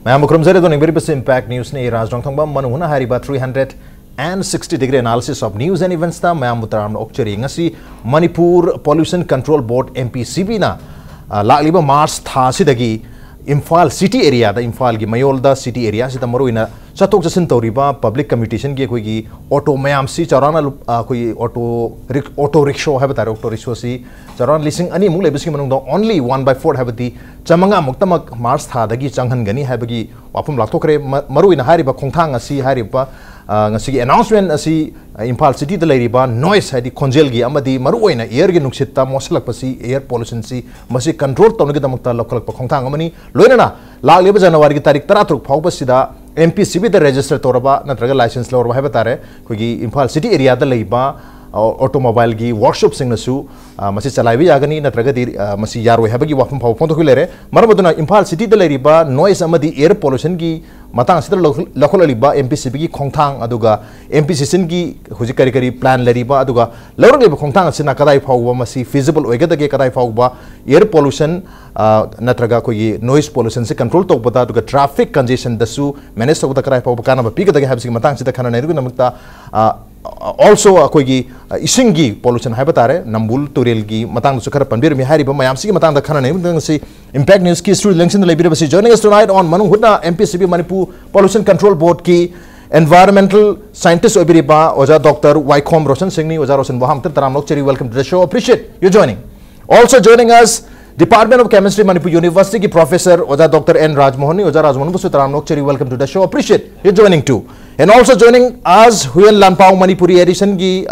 Ma'am खुरमजरे दो निबरी बस impact news ने राजरंग थंगबा मनुना हारिबा 360 degree analysis of news and events ta मैम मुतराम ओक्चरी ngasi Manipur pollution control board MPCB na लालिबा मार्च था सिदगी इम्फाल सिटी एरिया दा इम्फाल की मयोल दा सिटी एरिया से मरुइना चतोक जसन तौरीबा पब्लिक कम्यूनिकेशन की कोई ऑटो मैम सी चौराना कोई ऑटो रिक्शो है बतारे ऑटो रिक्शो सी चौरान लिसिंग अनि मुंग लेबस की मनुंग ओनली 1/4 है बती चमंगा मुक्तमक मार्च था दगी चंगहनगनी है बगी वाफम लाथोकरे मरुइना हारिबा खोंथांग असि हारिबा ngasi announcement asi Impal city da leiriba noise hadi khonjel gi amadi maruoina air gi nuksitta mosalak pasi air pollution si masi control tawna gi damakta lokalak pa khongthang amani loinana lagleba January gi tarik 13 phawba sida MPCB da register toraba natraga license lorba haba tare kogi Impal city area da leiba automobile gi workshop singnasu masi chalaibi yagani natraga di masi yaroi habagi wafam phaw phon to khilere marabaduna Impal city da leiriba noise amadi air pollution gi matang sidar lakholiba MPCB gi khongthang aduga MPCC gi huji kari kari plan leriba aduga lawraliba khongthang asina kadai phawba masi feasible oigadage kadai phawba air pollution natraga koi noise pollution se control tokbada aduga traffic congestion dasu manage tokbada kadai phawba kana ba pigadage habsi matang sida khana nairu namukta also akoigi isingi pollution hai batare nambul turel gi matang su khara panbir mi hari ba mayam si matang da khana nei dang si impact news ki studio lengsin da lebira basi joining us tonight on manu hudna MPCB Manipur pollution control board ki environmental scientist obiriba oja Dr. Waikhom Roshan Singh ni oja Roshan Boham taram lok cheri welcome to the show, appreciate you joining. Also joining us Department of Chemistry Manipur University ki professor oja Dr. N Rajmohan ni oja Rajmohan busu taram lok cheri welcome to the show, appreciate you joining too. And also joining us Huyen Lanpao Manipuri edition gi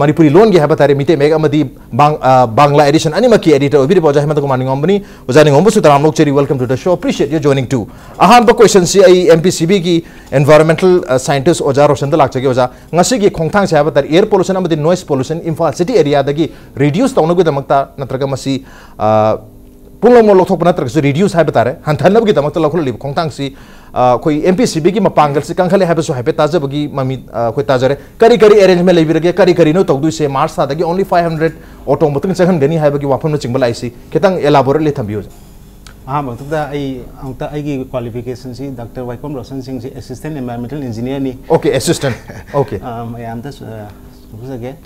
Manipuri loan gi habatare mite meg amadi Bangla edition animaki editor obiri boja hemata kumani ngombani ojani ngombu su taram lok cheri welcome to the show, appreciate you joining too. Ahan ba question si ai MPCB gi environmental scientist oja Roshan da lakchage oja ngasi gi khongthang se habatare air pollution amadi noise pollution Imphal city area dagi reduce tawna gu damakta natraga masi पुंगलो लोथोप नत्रगसु reduce है बतारे हंथनब की दमक लखल लिब खोंगतांग सी कोई MPCB की मपांगल से कंखले हैबसु HEPA ताजबगी mummy कोई ताजरे करी करी अरेंजमेंट लेबिरगे करी करी नो तगदु से मार्च सादगी ओनली 500 ऑटो मतंग चहन गनी हैबगी वाफम न चिंगबल आइसी केतंग एलाबोरेट ले थंबियो हाँ मतलब आई की क्वालिफिकेशन सी doctor Viacom Roshan Singh ji assistant environmental engineer नी ओके असिस्टेंट ओके मयाम ता सुसगे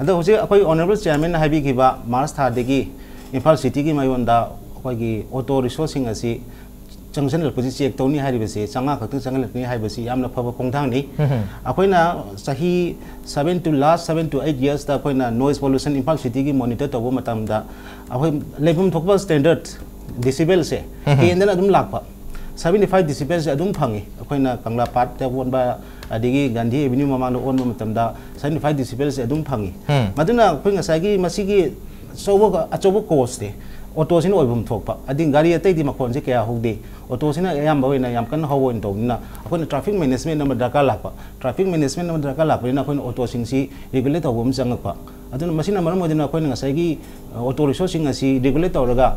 अदो होजे अखोई ऑनरेबल चेयरमैन हाइबी गिबा मार्च थादगी Impal city की मायोंदा कोई की ऑटो रिसोर्सिंग असी जंक्शन लपजी चेक तौनी हारिबसे चंगा खतु चंगा लपनी हारिबसे यामना फब खोंथांग नि अखोइना सही 7 to 8 years दा Koyna noise pollution Impal city की मॉनिटर तबो मतमदा अखोइ लेबम थोकबा स्टैंडर्ड डेसिबल से केंदना अदुम लाकपा 75 डेसिबल से अदुम फंगी अखोइना कंगला पाट ता वोनबा अदिगी गांधी एवेन्यू ममांग ओन मतमदा 75 डेसिबल से अदुम फंगी मदुना कोइ ngसागी मसिगी अचौब कोस्टे ऑटो से ओबम थोप अदी गाड़ी अतई मखोन से क्या होदे ऑटो से याम कन हवन तौना अखोन ट्रैफिक मैनेजमेंट दरकार लाप ट्रैफिक मैनेजमेंट दरकार लापना अखोन ऑटो सिंसी रेगुलेट तौब चंगप अदुन मसिना मरम ओदिना अखोन ngसागी ऑटो रिसोर्सिंग asi रेगुलेट तौरगा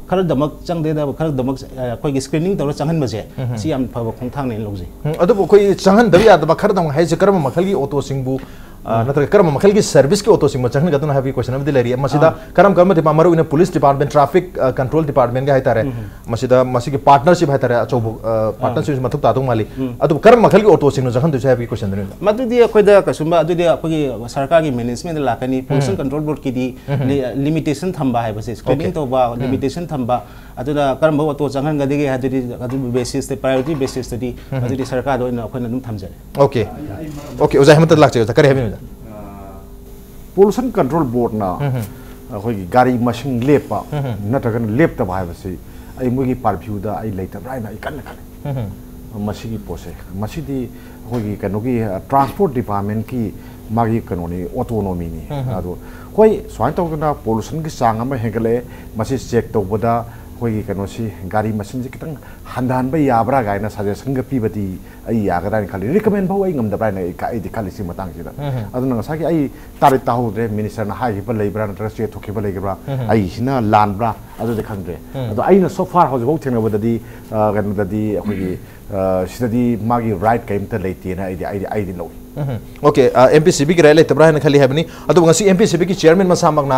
खरदमक चंगदेदा खरदमक अखोई स्क्रीनिंग तौर चंगन बजे सी याम फब खोंथांग ने लौजे अदु अखोई चंगन दबि यादब खरदम हाइसे करम मखलगी ऑटो सिंगबु नत्र करम मखल की सर्विस के ऑटो सिंग मचहन गतन हैवी क्वेश्चन अब दिलेरी मसिदा करम करम दिपा मरु in police department traffic control department का हैतारे मसिदा मसि के पार्टनरशिप हैतारे अचो पार्टनरशिप मथुक तादुं माली अदु करम मखल की ऑटो सिंग जहन दुसे हैवी क्वेश्चन दिन मदुदी अखोइदा कसुंबा अदुदी अखोगी सरकार की मैनेजमेंट लाकनी पोल्यूशन कंट्रोल बोर्ड की दी लिमिटेशन थंबा है बसे स्क्रीनिंग तोबा लिमिटेशन थंबा अदुदा करम ऑटो जहन गदिगे हदुदी अदु बेसिस ते प्रायोरिटी बेसिस तदी अदुदी सरकार दोइन अखोइना दुम थमजरे ओके ओके उजा हमत लाकचे करे हैवी पोल्यूशन कंट्रोल बोर्ड ना अखोई गाड़ी मशीन लेपा नत्रगन लेपता भाइबसे आई मुगी पारभ्यू दा आई लेतब्रा ना इकन खने मसीगी पोसे मसीदी अखोई कनोगी ट्रांसपोर्ट डिपार्टमेंट की मागी कनोनी ऑटोनोमी नि अदो कोई स्वाइन तौना पोल्यूशन की चांग अमा हेगले मसी चेक तौबदा कोई कनोसी गाड़ी मशीन से कितंग हंदान बा याबरा गायना सजेशन ग पीबदी आई यागदा खाली रिकमेंड भाव आई ngमदा ब्राइन का आई दिखाली सी मतंग सिदा अदुन ngसाकी आई तारे ताहुद्रे मिनिस्टर ना हाई बा लेब्रा नत्र से थोखेबा लेग्रा आई हिना लानब्रा अदु देखंद्रे अदु आइना सो फार हाउस बौ थेंगबददी गनददी अखोगी सिददी मागी राइट काइमता लेतेना आई लो ओके MPCB की राय लेतब्रा खाली हैबनी अदु ngasi MPCB की चेयरमैन मसामकना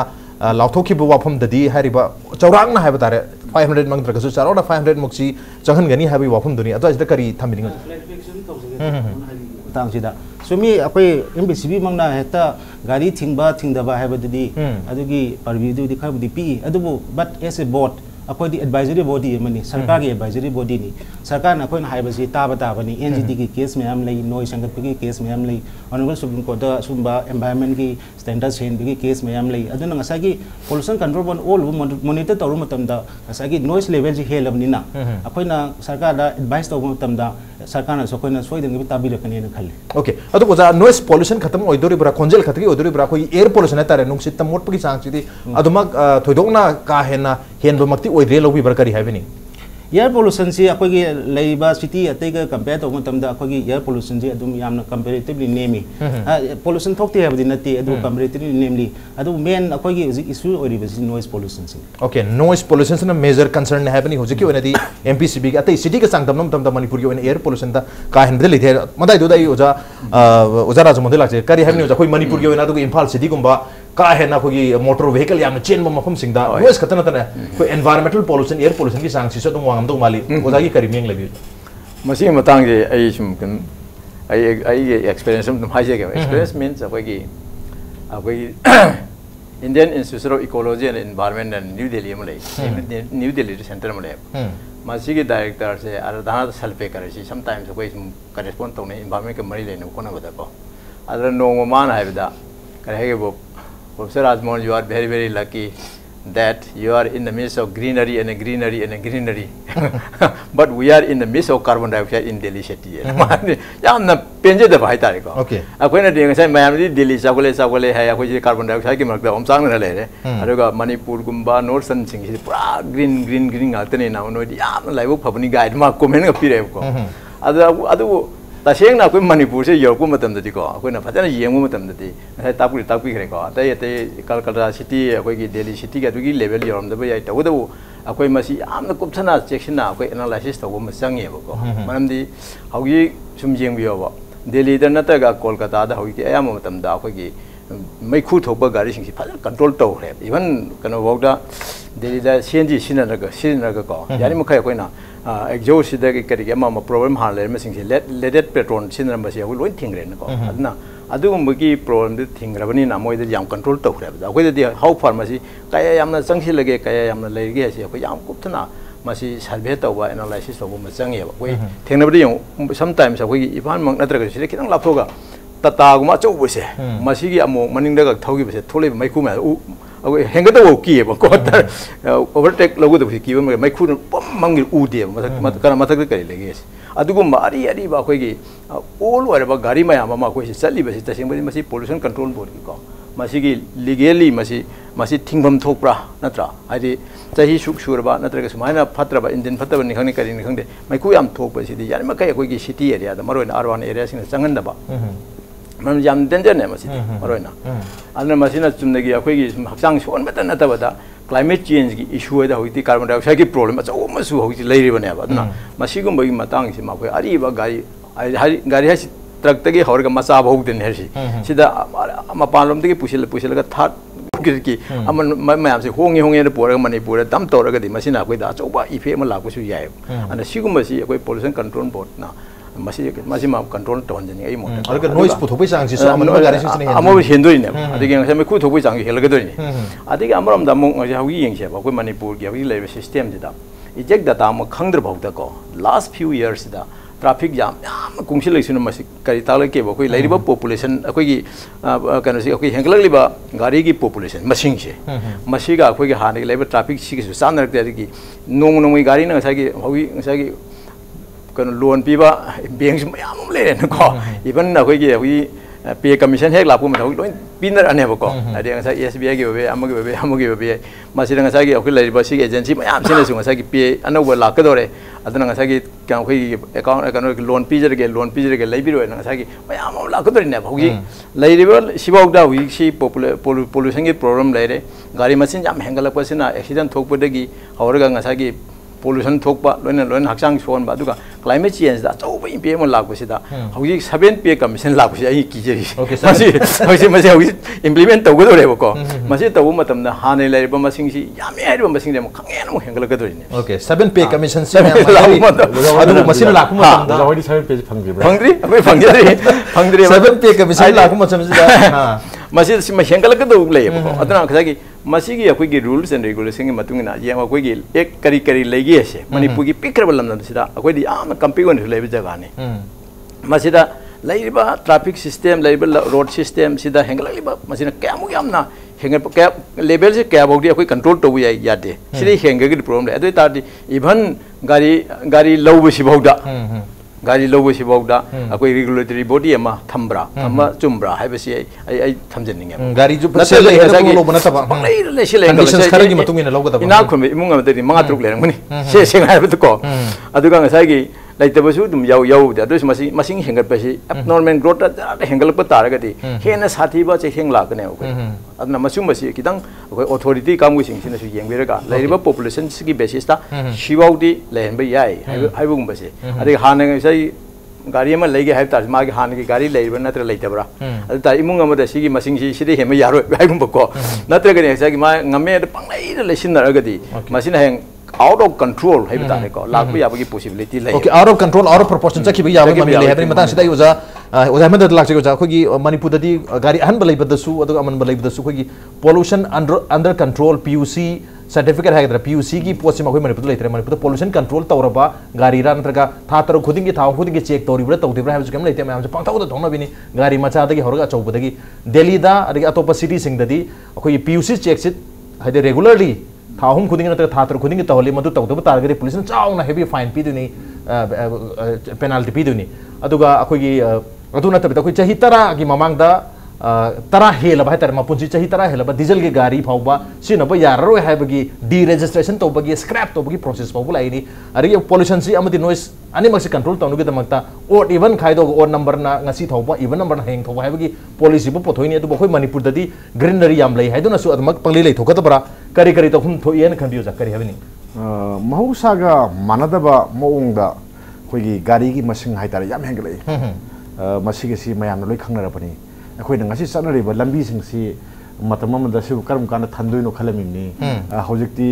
लाउथोखिबो वाफम ददी हारिबा चौरांगना हाइबा तारे 500 mang tra ka su charo na 500 mukchi changhan gani habi wafum duni ato ajda kari thamining tang sida sumi apai MBCB mangna heta gari thingba thingdaba habadudi adugi parview du khabudi pi adubu but as a board अकोई दी advisory body है मनी सरकार की advisory body नहीं सरकार ना कोई ना हाइबसी ताबता बनी एनजीटी की केस में हम लई नॉइस संगत की केस में हम लई ऑनरेबल सुप्रीम कोर्ट दा सुबा एनवायरनमेंट की स्टैंडर्ड चेंज की केस में हम लई अदुना ngasa की pollution control board all monitor तौर मतम दा ngasa की नॉइस लेवल जी हेलबनी ना अकोई ना सरकार दा एडवाइस तौर मतम दा सरकार ना सोकोई ना सोइदन की ताबी रखनी न खले ओके अदु ओजा नॉइस पोल्यूशन खत्म ओइदोरी ब्रा खोंजेल खतगी ओइदोरी ब्रा कोई एयर पोल्यूशन तारे नुंगसित तमोट पकी सांग सिदी अदुमक थोइदोंगना का हेना हेनबमक्ति ओइदरे लोबी बरकरी हाइबनी एयर पोल्यूशन से अखोगी लेबा सिटी अतै का कंपेयर तौर मतमदा अखोगी एयर पोल्यूशन से अदुम यामना कंपैरेटिवली नेमी पोल्यूशन थोकते हाबदि नति अदु कंपैरेटिवली नेमली अदु मेन अखोगी हुजिक इशू ओरिबसि नॉइस पोल्यूशन से ओके नॉइस पोल्यूशन से मेजर कंसर्न हाइबनी हुजिक की ओनदी एमपीसीबी की अतै सिटी के सांगतम मतमदा मणिपुर की ओन एयर पोल्यूशन दा का हेनबदे लिथे मदाइ दुदाइ ओजा ओजा राज मोदे लाचे करी हाइबनी ओजा कोई मणिपुर की ओन अदु इंफाल सिटी गुंबा का है ना कोई मोटर व्हीकल याम चेन मफम सिंगदा नॉइस खतन तने कोई एनवायरमेंटल पोल्यूशन एयर पोल्यूशन की सांग सिसो दम वांगम दो माली ओजा की करी मिंग लबी मसी मतंग जे आई सुम कन आई एक्सपीरियंस हम हाइजे के एक्सपीरियंस मींस अकोई Indian institute of ecology and environment and new Delhi में न्यू दिल्ली सेंटर में मसी के डायरेक्टर से अरदाना सल्फे करसी समटाइम्स कोई करेस्पोंड तौने एनवायरनमेंट के मरी लेने कोना बदको अदर नो मान हाइबदा करे वो Professor Rajmohan, you are very, very lucky that you are in the midst of greenery and greenery and greenery. But we are in the midst of carbon dioxide in Delhi city. याम ना पेंजे दबा है तारे को. Okay. अकोई ना देंगे sir मैं हमने दिल्ली सागुले है अकोई जी कार्बन डाइऑक्साइड की मर्कदा हम सांग ना ले रहे. अरे मणिपुर गुम्बा नॉर्थर्न सिंह से पूरा ग्रीन आते नहीं ना उन्होंने याम लाइव वो फबनी गाइड मार्क कमेंट का पीरे को. अदु तसेंग ना कोई मणिपुर से यूरोप मतम ददी को कोई ना फजन येंगु मतम ददी है तापी करे को अतै अतै कलकत्ता सिटी कोई की दिल्ली सिटी का दुगी लेवल योरम दबे याइ तवदो अकोई मसी यामना कुपसना चेक्सना अकोई एनालिसिस तवो मसंगे बको मनमदी हौगी सुम येंबियो दिल्ली द नतगा कोलकाता दा हौगी अयाम मतम दा अकोई की मैखु थोप गाड़ी सिंग फजन कंट्रोल तौरे इवन कनो वोदा दिल्ली दा सीएनजी सिनरगा को यानी मखै कोई ना एग्जॉस्ट सिदा के करी अमा प्रॉब्लम हां ले मसिंग से लेडेड पेट्रोल सिनरम बसे हो लोइन थिंगरे न को अदना अदुगुम्बगी प्रॉब्लम दि थिंगरबनी ना मोइद याम कंट्रोल तौरे अखोइ दि हाउ फार्मेसी काय यामना संगसि लगे काय यामना लेगे से अखोइ याम कुपथना मसी सर्वे तौबा एनालिसिस तौबा मचंगे अखोइ थिंगनबदि यम समटाइम्स अखोइ इफान मंग नत्रग सिले खितंग लाफोगा ततागुमा चौबसे मसीगी अमो मनिंगदग थौगी बसे थोले मैखु मा हेंगद वो की को ओवरटेक लगो तो की मैखु मंग उदे मथक करी लगे अदुगुम अरी अरी बा कोई ऑल ओवर गाड़ी मयाम मा कोई चली बसे तसेंबदि मसी पोल्यूशन कंट्रोल बोर्ड की को मसीगी लीगली मसी थिंगबम थोकप्रा नत्रा आदि चाही सुख सुरबा नत्रग सुमाइना फत्रबा इंजन फत्रबा निखंग करी निखंगदे मैखु याम थोकबसिदि यानि मकै कोई की सिटी एरिया दा मरोइन अर्बन एरिया सिंग चंगनदबा मन याम डेंजर ने मसी मरोइना अदना मसीना चुमदगी अखोइगी हक्चांग सोनबता नतबदा क्लाइमेट चेंज की इशू है होती कार्बन डाइऑक्साइड की प्रॉब्लम अचौ मसु होती लेरिबने अदना मसीगुम्बगी मतंग से माखोइ अरीबा गाड़ी है ट्रक तगी हौरगा मचा भौदन हेसी सिदा मपानलोम तगी पुसिलगा था की अमन मयाम से होंगे पोरगा मणिपुर दम तौरगदी मसीना अखोइ दा अचौबा इफेक्ट म लाकुसु याय अन सिगुम्बसी अखोइ पोल्यूशन कंट्रोल बोर्ड ना मसी मा कंट्रोल तौहनजनी आई मोन अगर नॉइस पुथोबै चांगसि सो अमन गारि सिसने अमो हेंदोइने अदिगे ngase मैं खुथोबै चांग हेलगदोइने अदिगे अमरम दा मो हौगी येंसे बा कोइ मणिपुर की हौगी लेबे सिस्टम जिदा इजेक डाटा म खंगद्र भौदा को लास्ट फ्यू इयर्स दा ट्रैफिक जाम याम कुंगसि लैसुन मसी करि ताले के कोइ लैरिबा पॉपुलेशन अखोगी कनसि अखोई हेंगललिबा गाड़ी की पॉपुलेशन मसिंग से मसीगा अखोगी हाने लेबा ट्रैफिक सिगसु सानरते अदिगी नोंगै गाड़ी न ngसागी हौगी ngसागी कन लोन पीबा बैंक मयाम लेरेन को इवन अखोगी हौगी पे कमीशन हेक लापु म हौगी लोइन पिनर अनेबको अदे ngsa SBI के बे अमगे बे मसिदा ngसागी अखोई लैरिबा सिग एजेंसी मयाम सिने सु ngसागी पे अनौबा लाकदोरे अदना ngसागी अखोई अकाउंट लोन पीजरगे लैबिरोय ngसागी मयाम लाकदोरिने हौगी लैरिबा सिबाउदा हौगी सि पोल्यूशन की प्रॉब्लम लेरे गाड़ी मसिन जाम हेंगलपसिना accident थोकपदगी हौरगा ngसागी pollution thokpa loin hakchang son ba duga climate change da chau ba impact mo lag basida hauji 7 pay commission lag basi ai ki jeri masi implement tau go re ko masi tau matam na hanai lai ba masing si yam ai ba masing dem khangen mo hengla ga dori ne okay 7 pay commission si adu masin lag mo matam da hoi 7 pay phangri akoi phangri 7 pay commission lag mo matam si da masih si hengla ga do le ko aduna khagi masih ki akoi ki rules and regulations ki matung na ye akoi ki ek kari legi ase manipur ki pikra balam na sida akoi di am kampigon le bi jaga ne masida laiba traffic system laiba road system sida hengla liba masina kamu yamna hengel ka level se ka bodi akoi control to ya yade sidi hengga ki problem le adu ta even gari low si bauda gari low si bauda akoi regulatory body ama thambra amma chumbra hai basi ai thamjen ninge gari ju se le he ko lo bana ta ba le se le conditions khara gi matung ina lo ga ta ina khum imung am de manga truk le ngani se se ngai bu ko adu ga ngai gi lai ta basu dum yau de adu masing hengal pasi abnormal growth da hengal pa tar ga di hena sathi ba che heng la ga ne ko adna masum basi kidang akoi authority kam gu sing sin su yeng bera ga lai ba population gi basis ta shiwau di len ba yai hai bu basi adi han ngai sai gari ma lege hai tar ma gi han gi gari lei ba natra lei ta bra adu ta imung am da sigi masing si de hema yaro hai bu ko natra ga ne sai gi ma ngame da pang lai da lesin na ga di masina heng out of control hai bata ne ko lag ba ya ba gi possibility lai okay out of control out of proportion cha ki ba ya ba ma le hadri mata sida uza uza ma da lag cha ko gi manipur da di gari han ba lai ba da su adu aman ba lai ba da su ko gi pollution under control puc certificate hai da puc gi post ma ko manipur lai tre manipur pollution control tawraba gari ra natraga tha tar khuding gi tha khuding gi check tawri bra tawdi bra ha kam lai te ma pang thaw da thongna bini gari macha da gi horga chau ba da gi delhi da adi atopa city sing da di ko puc check sit hai de regularly थाहुम खुदिंग नत्र थातर खुदिंग तहले मदु तौदब तारगरे police चाउना हेवी फाइन पीदुनी पेनाल्टी पीदुनी अदुगा अखोगी अदु नत्र बता कोई चाही तरा की ममांग दा तरा हेलब है तर मपुंसी चाही तरा हेलब डीजल के गाड़ी फाउबा सिनब यारो हैबगी डी रजिस्ट्रेशन तौबगी स्क्रैप तौबगी प्रोसेस फाउबु लाइनी अरे पोल्यूशन सी अमदि नॉइस अनिमक से कंट्रोल तौनुगे दमकता ओड इवन खाइदो ओड नंबर ना ngasi थौबा इवन नंबर ना हेंग थौबा हैबगी पॉलिसी बु पोथोइनी अदु बखोय मणिपुर ददी ग्रीनरी याम लई हैदुना सु अदमक पंगली लई थोकतबरा करी करी तो हम थोइएन खंबियो जा करी हैबनी महौसागा मानदबा मौंगदा खोगी गाड़ी की मसिंग हाइतारे याम हेंगलई मसिगे सी मयाम लोई खंगनरबनी अखोय ngasi चनरिबा लंबी सिंगसी मतम अमदा सिबु करम काना थंदुइनो खलमिनी हौजिकती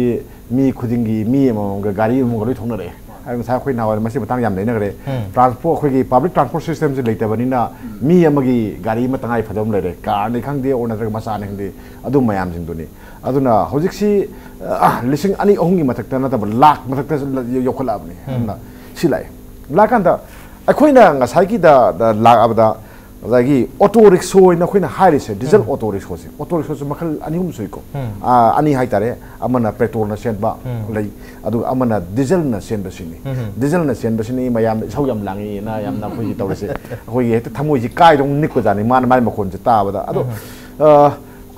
मी खुदिंगी मी अमंग गाड़ी अमंग लोई थोनरे ngasa khoi nawar masi batang yam leina gare transport khoi gi public transport system je leita bani na mi amagi gari ma tangai phadom lere car ni khangde ona tra masa ne khangde adu mayam jing duni aduna hojik si lising ani ahung gi mathak ta na ta lakh mathak ta yokhala bani na silai lakanda akhoi na ngasai gi da lakh abada lagi auto rickshaw na khoi na hire se diesel auto rickshaw se makhal ani hum sui ko ani hai tare amana petrol na sen ba lei adu amana diesel na sen basini mayam sau yam langi na yam na khoi tawre se khoi he thamoi ji kai dong nik ko jani man mai makon je ta bada adu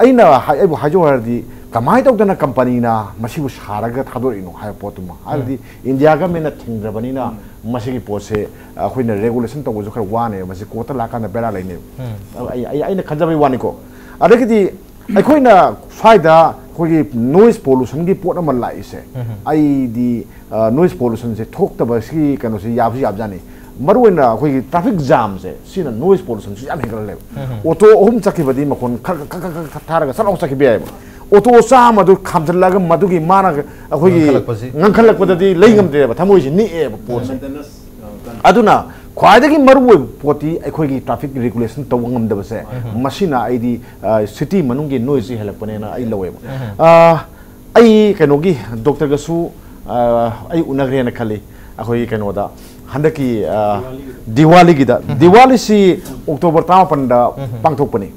aina ai bu hajo hardi kamai tawdana company na masibu saraga thadorino hai potuma aldi india ga mena thingrabani na masigi pose khoina regulation to jo khar wane masi kota la kana bera laine ai na khajabai wani ko adagidi ai khoina faida khoi noise pollution gi pot ma lai se ai di noise pollution se thok ta ba si kano se yab jani maruina khoi traffic jam se sina noise pollution se yam hegal le auto hum chaki badi makon tharaga sarong chaki be auto sam adu khamjalaga madugi mana khoi ngangkhalak padadi leingam de thamoi ji ni e pot aduna khwaidagi maru poti akhoi gi traffic regulation to ngam de se masina aidi city manungi noise helapane na ai lowe ai kanogi doctor ga su ai unagre na khali akhoi kano da handaki diwali gi da diwali si october ta panda pangthok pani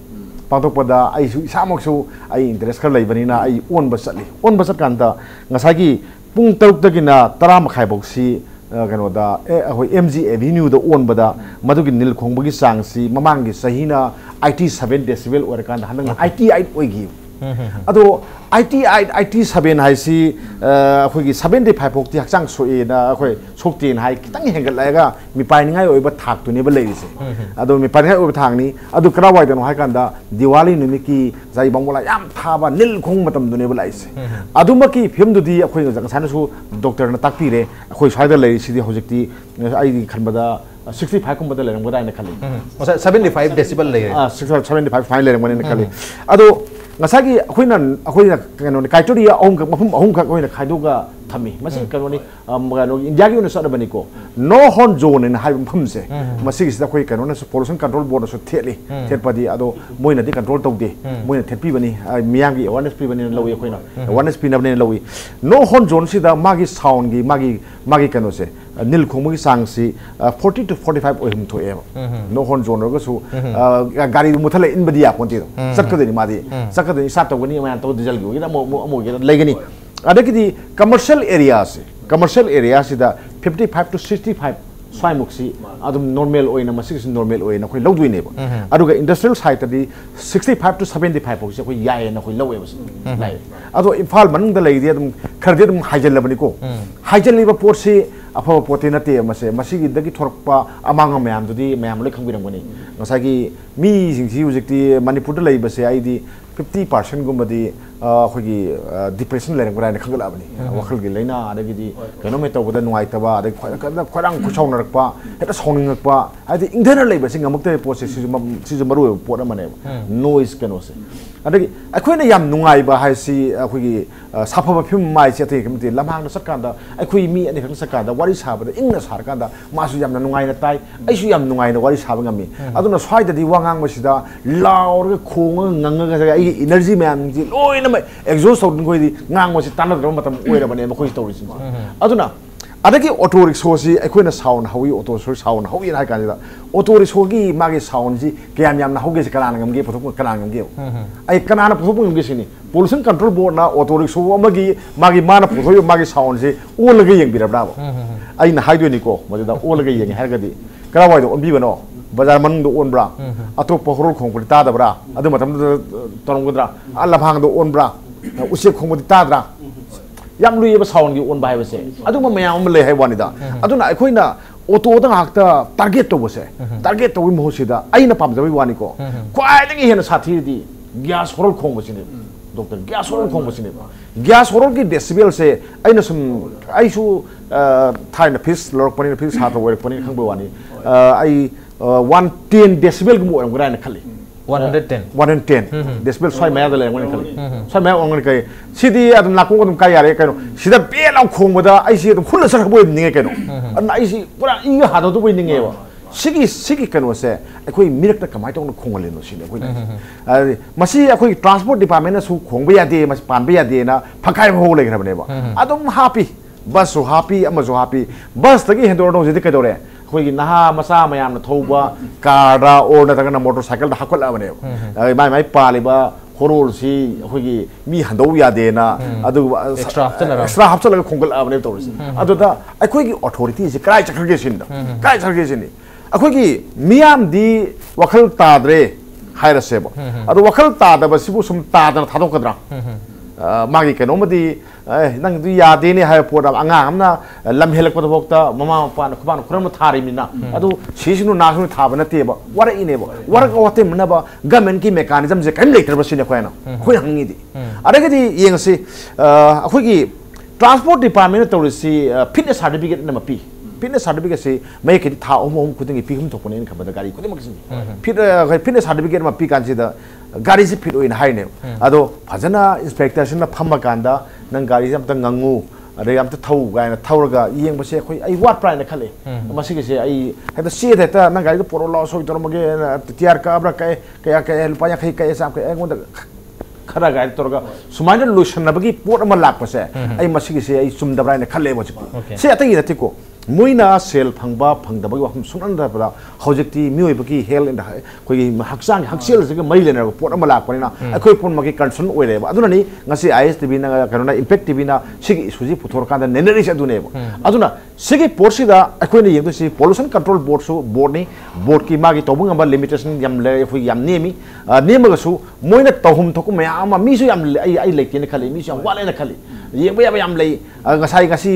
pangthok pada ai su samok su ai interest kar leibani na ai on basat kan da ngasagi pung taruk da gina 10 makhai boksi kano da ahoi mg avenue da on bada madugi nil khongbagi sangsi mamangi sahina it 7 decibel or kan hanang it 8 oigi अदो IT 7 high सी अखोगी 75 पोक्ति हक्चांग सोए ना अखोई सोक्तिन high कितंग हेंगल लाएगा मिपाइनिंगाई ओइबा थाक तुने बा लेरिसे अदो मिपाइनिंगाई ओइबा थांगनी अदो करा वाइदनो हाई कांदा दिवाली नुमिकी जाई बंगोला याम थाबा निल खोंग मतम दुने बा लाइसे अदुमकी फिल्म दुदी अखोई जंगसानसु डॉक्टर ना ताकपीरे अखोई स्वाइदा लेरिसिदी होजिकती आई खनबदा 65 कुंबदा लेरंगबदा आइना खाली 75 डेसिबल लेरे 75 फाइन लेरंगबने खाली अदो ngасagi akhoi kano ni kaituri ahum ka koi na khaiduga thami masi kano ni india gi una sada bani ko no hon zone in hai phum se masi gi da khoi kano na pollution control board so theli thepadi ado moina di control tawde moina thepi bani miyang gi awareness pi bani lawi khoi na awareness pi na bani lawi no hon zone si da magi sound gi magi kano se nil khomgi sang si 40 to 45 ohim to e no hon zone ro su gari muthale in badi ya ponti sakadeni madi sakadeni sa tawgani ma to diesel gi da mo gi legani adaki commercial area se da 55 to 65 swai muksi adum normal oina masik normal oina khoi lodui ne ba aduga industrial site di 65 to 75 pok se khoi yae na khoi lowe bas lai ado imphal manung da lai di adum kharde dum haijal labani ko haijal liba por se afa pote na te mase masigi dagi thorpa amanga mayam dudi mayam loi khangbiram gani ngasagi mi jingsi ujikti manipur da lai base ai di 50% gumadi khogi depression lerang bra na khangala bani wakhal gi leina adagi di kano me tawda nuai taba adagi khorang khusaung narakpa heta songning pa adi ingdana leiba sing amukte process si maru pot amane noise kano se adagi akhoi na yam nungai ba hai si khogi saphaba phim mai che te kamti lamhang na sakkan da akhoi mi ani khang sakkan da wari saba da ingna sar kan da masu yam na nungai na tai aisu yam nungai na wari saba ngami aduna swai da di wangang masida laur ga khong nganga ga ai energy man ji loi na mai exhaust out ngoi di ngang mo si tan da matam oira bane ma khoi story sin aduna adagi auto rickshaw si akhoi na sound hawi auto sound hawi na kan da auto rickshaw gi magi sound ji kyam yam na hoge si kana ngam ge photo kana ngam ge ai kana na photo ngam ge sini pollution control board na auto rickshaw amagi magi mana photo magi sound ji ol ga yeng birabda ba ai na haido ni ko ma da ol ga yeng ha ga di kara wai do on bi bano bazar manung do on bra atop horol khong puri ta da bra adu matam torong godra alla phang do on bra usik khong puri ta dra yam lui ba sound gi on bai ba se adu ma mayam le hai wani da adu na khoi na auto da hakta target to bose target to mo sida ai na pam jawi wani ko kwai dagi hena sathi di gas horol khong ba sine doctor gas horol khong ba sine gas horol gi decibel se ai na sum ai su thai na phis lorok pani na phis ha to work pani khang ba wani ai 110 decibel gumo ang grana khali 110 decibel swai maya da le ngani khali swai maya ong ngani kai sidi adum nakung adum kai yare kai no sida be law khong boda ai si adum khul sa boy ninge kai no an ai si pura i ha do boy ninge ba sigi kano se akoi mirak ta kamai tong khong le no sine akoi masi akoi transport department na su khong ba ya de mas pan ba ya de na phakai ho le gra bane ba adum happy bus so happy amazo happy bus tagi hendor no jidi kai dore khoi naha masa mayam na thoba car da or na tagna motorcycle da hakol abane mai pali ba horol si khoi mi handau ya de na adu extra hapcha la khongol abane to adu da akhoi gi authority se kai chakge sin da kai chakge sin ni akhoi gi miyam di wakhal tadre haira seba adu wakhal ta da ba sibu sum ta da thadok kadra magi keno madi nang du ya de ni hai podam anga amna lam helak pa bokta mama pa na khban khram thari mina adu shisnu na sunu thaba na te ba wara ine ba wara ko te mna ba government ki mechanism je kan later ba sine khoina khoi hangi di adagi di yeng si akhoi gi transport department to si fitness certificate na mapi fitness certificate se mai ke tha om khuding pi hum thokone ni khabada gari khuding mak fitness certificate ma pi kan si da gari se fit oin hai ne ado phajana inspector sin na phamma kanda nang gari jam ta ngangu ade am ta thau ga na thauraga yeng ba se khoi ai wat prai na khale masi ke se ai heta se heta nang gari to poro lo so tor mage tiar ka abra kai ka lupa ya khai kai sam ka ngon da khara gari torga sumaina lotion na bagi pot ma lak pa se ai masi ke se ai sum da brai na khale mo se atai na tiko मोइना सेल फंगबा फंगदबगी वफम सुनंदबदा हौजक्ति मियोइबगी हेल इन कोई हक्सांग हक्सेल जग मई लेना पोट अमा लाकपनिना अखोय पुनमगी कंसर्न ओइरेबा अदुनानी ngasi ISTV na kanona impact TV na sigi isuji puthorkanda neneris aduneba aduna sigi porsida akoina yengdo si pollution control board su board ki magi tobung amba limitation yam le fu yam nemi nemaga su moina tohum thoku mayama mi su yam ai lekene khali mi su yam wala na khali yengba yam lei ngasi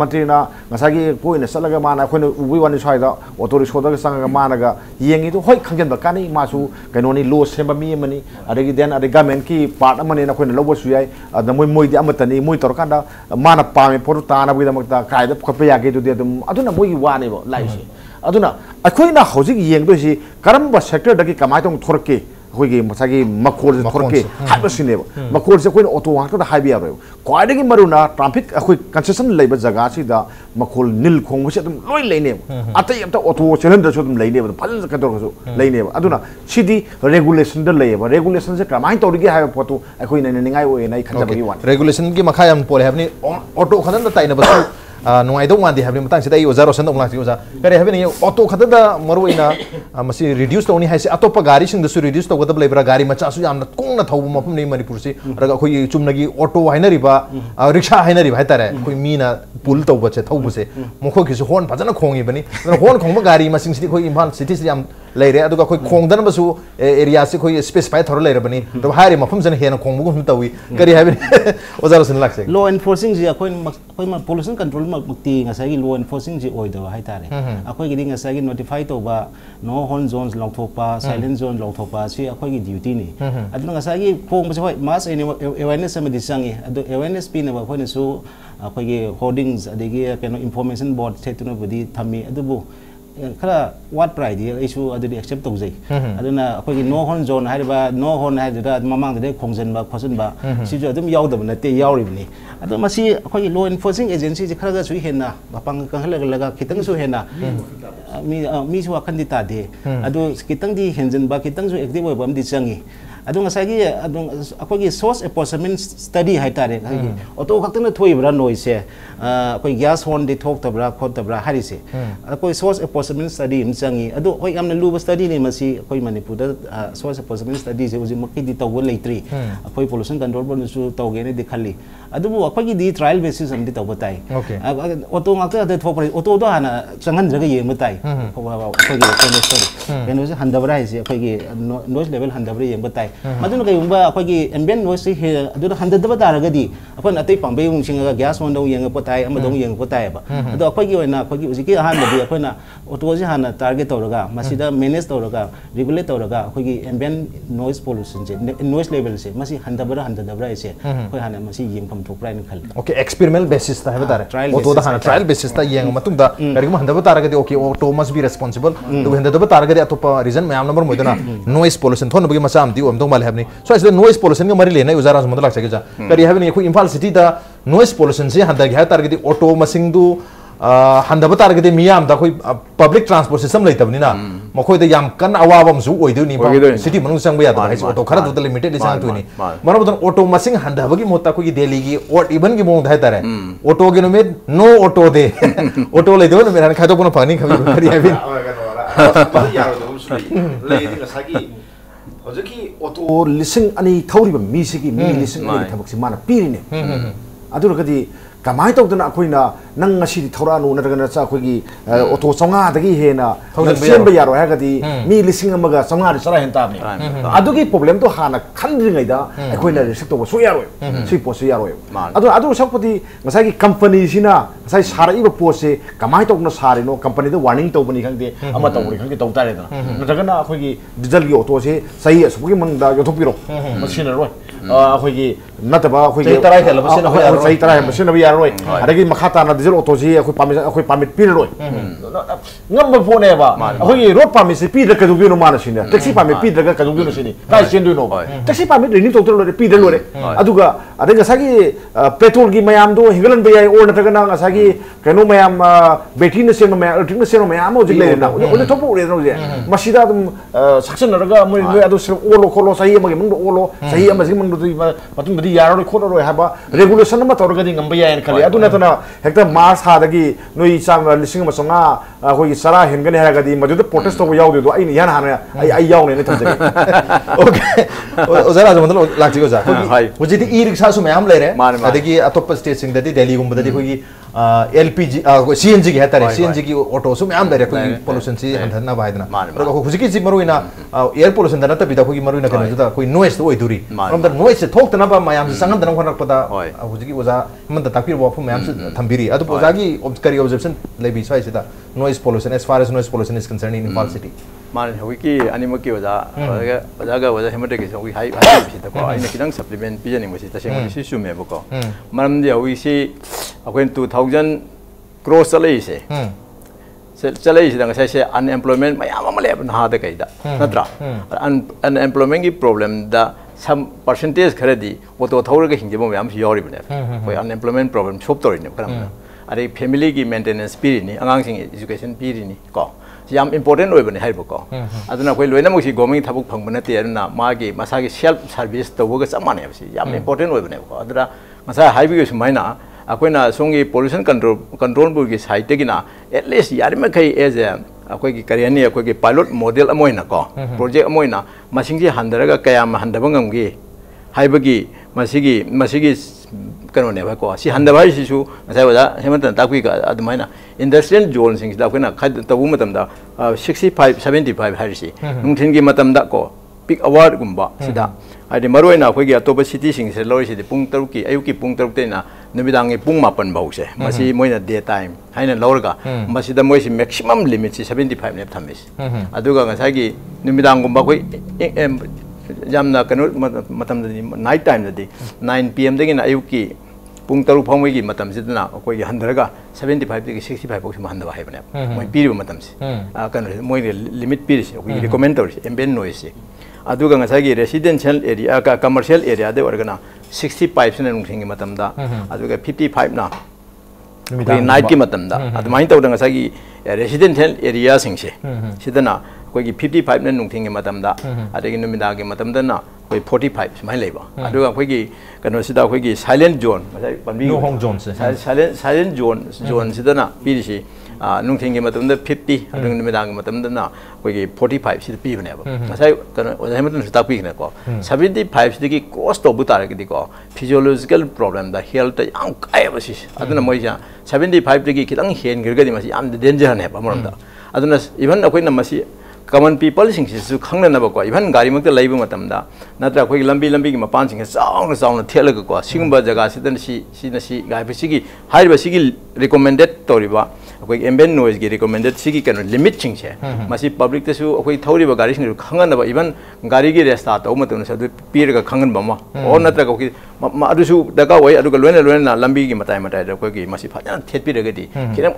mantri na ngasi poina salaga mana akoina ubi wani swaida authority soda sanga mana ga yengi to hoi khangjan ba kani masu kanoni law semba mi mani adagi then adagi government ki part amani na akoina lobo su yai adamoi moi di amatani moi torkanda mana pame poru tana bui damakta kaida khopya yage du de dum aduna moi gi wane bo laisi aduna akoina hojik yengdo si karamba sector dagi kamai tong thorke होगी मसागी मकोल थोरके हाइबसिने मकोल से कोई auto वाक्ट दा highway यारो क्वाइडगी मरुना traffic अखोई concession लेबा जगह सिदा मकोल नील खोंग से तुम लोई लेने अतै अत ऑटो चलन दसो तुम लेने फजन कदरसो लेने अदुना सिदी रेगुलेशन द लेबा रेगुलेशन से कमाई तौरिगे हाइबा फोटो अखोई ननिंगाई ओय नाइ खंजबगी वान रेगुलेशन की मखा याम पोले हबनी ऑटो खदन द ताइना बसु नुआइदो वांदे हबनी मतंग सिदा ई ओजार रोशन दंग ओजा करे हबनी ऑटो खददा मरुइना मसी रिड्यूस तौनी हाइसे अतोप गाड़ी सिंग दसु रिड्यूस तौगदब लेबरा गाड़ी मचा सु यामना कोंगना थौब मफम नै मणिपुर से रगा खोई चुमनगी ऑटो हाइनरिबा रिक्शा हाइनरिबा हाइतारे खोई मीना पुल तौबचे थौबसे मखो किसु होन फजना खोंगी बनी होन खोंब गाड़ी मसिंग सिदी खोई इम्फाल सिटी से याम लेरे अदुगा खोई खोंगदन बसु एरिया से खोई स्पेसिफाई थरो लेरे बनी तो हारी मफम जन हेन खोंबगु हम तवी करी हबनी ओजार रोशन लागसे लॉ एनफोर्सिंग जी खोई पोल्यूशन कंट्रोल मक्ति ngasagi law enforcing ji oidawa haitare akoi gi ngasagi notify toba no hon zones longthokpa silent zone longthokpa si akoi gi duty ni aduna ngasagi phong ba hoi mass awareness am disangi adu awareness pin ba phone su akoi gi hoardings adigi keno information board setuna budi thami adubu kala what pride isu adudi accept tawjai aduna akoi gi no hon zone hariba no hon haida mamang de khongjan ba khosun ba si ju adum yaudaba nate yauribni adu masi akoi law enforcing agency ji kharaga su hena bapang kanghala kitang su hena mi su akhandi ta de adu kitang di henjen ba kitang su active ba am di changi adu ngasagi adu akoi gi source apportionment study haitare auto khaktana thoibra noise akoi gas horn de thok tabra khot tabra hari se akoi source apportionment study im changi adu hoi amna luba study ne masi akoi manipur da source apportionment study je uji makki di tawwa leitri akoi pollution control board su tawge ne dikhali adu akoi gi di trial basis am di tawba tai auto ngakta da thok auto do hana changan jaga yem tai akoi gi story eno se handabra hai se akoi gi noise level handabra yem tai maduna kai umba akoi gi ambient noise he adu handadaba daragadi apon atai pangbe ung singa gas on do yeng potai ama dong yeng potai ba adu akoi gi oina akoi gi usiki han bi apoina auto ji hana target tawraga masida manage tawraga regulate tawraga akoi gi ambient noise pollution je noise level se masi handadabra ise akoi hana masi yeng pham thok prai ni khal okay experimental basis ta heba tare auto da hana trial basis ta yeng matung da karigma handaba taragadi okay auto must be responsible do handaba taragadi atopa reason mayam number moidana noise pollution thon bagi masa am di om dong mal habni so is the noise pollution ga mari le na uzara samad lak sageja kari habni khu Imphal city da noise pollution se handa ga taragadi auto masing du handaba taragadi miyam da khoi public transport system leitabni na makhoi da yam kan awabam su oidu ni city manung sang ba ya da auto khara du limited lisang tu ni marabodan auto masing handaba gi mota khoi delhi gi or even gi mong da tare auto gi no me no auto de auto le do no me kha to kono pani khabi kari habin Ojeki auto lising ani thauriba mi sigi mi lising ani thabak si mana pirine adu rakadi kamai tawdana akoina nang ngasi thora nu natagana cha akoigi auto songa dagi hena semba yaro hagadi mi lising amaga songa ri sara henta ni adugi problem to hana khandringai da akoina restrict to so yaro si po so yaro adu sakpati ngasai gi company sina ngasai sara iba po se kamai tawna sari no company da warning to bani khangde ama tawri khangde taw tare da natagana akoigi diesel gi auto se sai asbugi mang da yothopiro machine roi akoigi nataba akoigi tarai hela machine ho sai tarai machine bi roi adagi makhata na diesel auto ji akoi permit pir roi ngam phone ba akoi road permit se pir ka du no mana sine taxi permit pir ka du no sine kai chen du no taxi permit ni to to pi de lo re aduga अदे गसागी petrol की मयाम दो हिगलन बे याय और नतगना गसागी कनो मयाम battery न सेनो मयाम electric न सेनो मयाम हो जिले ना ओले थोप उरे नो जे मसीदा तुम सक्शन नरगा मोय मोय अदो सिर्फ ओलो खोलो सही मगे मंग ओलो सही अमसी मंग दु मतुम बदी यारो खोलो रो हाबा रेगुलेशन म तोरगदी ngamba yain khali adu na tona hekta mars ha dagi noi sam lising ma songa khoi sara hengane ha gadi madu de protest to yaw de do ai yan ha ai yaw ne ne thamje okay ozara मतलब लागती को जा मुझे ती e rickshaw सु ma'am ले रहे अदगी अतोप state सिंग ददी दिल्ली गुम ददी कोई एलपीजी सीएनजी की है तारे सीएनजी की ऑटो सु मैम ले रहे कोई पोल्यूशन सी हंधना बायदना और को खुशी की जी मरुइना एयर पोल्यूशन दना तबिदा कोई मरुइना कने जुदा कोई नॉइस तो ओइ दुरी हम द नॉइस से थोक तना बा मैम से संगन दना खनक पदा खुशी की ओजा मन द ताकि वो मैम से थंबिरी अदु ओजा की ऑब्जर्व ऑब्जर्वेशन ले बी साइज दा noise pollution as far as noise pollution is concern in Imphal city मान होगी अनिमक की वजह हेमटे की होगी हाई हाई को आइना खिदंग सप्लीमेंट पिजनिंग मसी तसेंग मसी सुमेबको मरमदि होगी सी अखोइन 2000 क्रॉस चलेइसे चलेइसे दंग से अनएम्प्लॉयमेंट मयाम अमले नहाद कइदा नत्रा अनएम्प्लॉयमेंट की प्रॉब्लम दा सम परसेंटेज खरदी ऑटो थौरग हिंजेबो मयाम सी यारिबने कोई अनएम्प्लॉयमेंट प्रॉब्लम सोप तोरिने करम अरे फैमिली की मेंटेनेंस पीरिनी अंगांसिंग एजुकेशन पीरिनी को याम इंपोर्टेंट होइबने हाइबको अदुना कोई लोइनमुसी गवर्नमेंट थाबुक फंगब नते अदुना मागी मसागी सेल्फ सर्विस तवगा चमाने बसी याम इंपोर्टेंट होइबने को अदुना मसा हाइबी सुमाइना अकोइना सोंगी पोल्यूशन कंट्रोल बुर की साइड तेगिना एटलीस्ट यारिमखै एज ए अकोइ की करियनी अकोइ की पायलट मॉडल अमोइना को प्रोजेक्ट अमोइना मसिंगजी हंदरगा कयाम हंदब ngамगी हाइबगी मसिगी कनोने भाको सी हंदबाई सिसु नसाय वजा हेमंत ताकुई का अदमाइना इंडस्ट्रियल जोन सिंग दा कोना खाद तबु मतमदा 65 75 हारिसी नुंथिन की मतमदा को पिक अवार्ड गुम्बा सिदा आदि मरोइना खोगी अतोप सिटी सिंग से लोइसी पुंग तरुक की अयुकी पुंग तरुक तेना नुबिदांगी पुंग मापन बाउसे मसी मोइना डे टाइम हाइना लौरगा मसीदा मोइसी मैक्सिमम लिमिट सी 75 ने थमिस अदुगा ngसागी नुबिदांग गुम्बा कोई jamna kanu matam night time dadi 9 pm dagi na ayuki pung taru phangwei gi matam sidna koi gi handaraga 75 dagi 65 box ma handaba haibane moi piriba matam si kanu moi limit piri si wi recommend tori ambient noise aduga ngasai gi residential area ka commercial area de organa 65 sene nung thingi matam da aduga 55 na night ki matam da adumai tawda ngasai gi residential area singse sidana कोई 55 ने नुंथिंग मतम दा अदगी नुमिदा के मतम दना कोई 45 smile लेबा अदुगा कोई की कनो सिदा कोई की साइलेंट जोन मसाई पनबी नो होंग जोन से साइलेंट जोन सिदना पीरिसी नुंथिंग के मतम द 50 अदगी नुमिदा के मतम दना कोई की 45 सिद पीबनेबा मसाई कनो ओजाय मतम सिदा पीने को 75 सिदगी कॉस्ट तो बुतार के दिको फिजियोलॉजिकल प्रॉब्लम दा हेल्थ याम कायबसी अदना मोइजा 75 दगी खिदंग हेन गिरगदी मसी याम डेंजर ने बमरमदा अदना इवन अकोइना मसी कमन पीपल सिंह खाको इवन गाड़ी मत लेब नत्र अखोई लंबी लंबी की मपान सिंह चाउन चाउन थेलगको सिगुम्बा जगह सिगी रिकमेंडेड तौरीबा अखोई एम्बिएंट नॉइज की रिकमेंडेड सिगी कनो लिमिट सिंह मसी पब्लिक तसु अखोई थौरीबा गाड़ी सिंह खंगनब इवन गाड़ी की रेस्टा तौ मतन सदु पीरगा खंगनब मा और नत्र अखोई अदुसु दका वय अदुगा लोइन लोइन लंबी की मताय मताय अखोई की मसी फजन थेटपीरगदी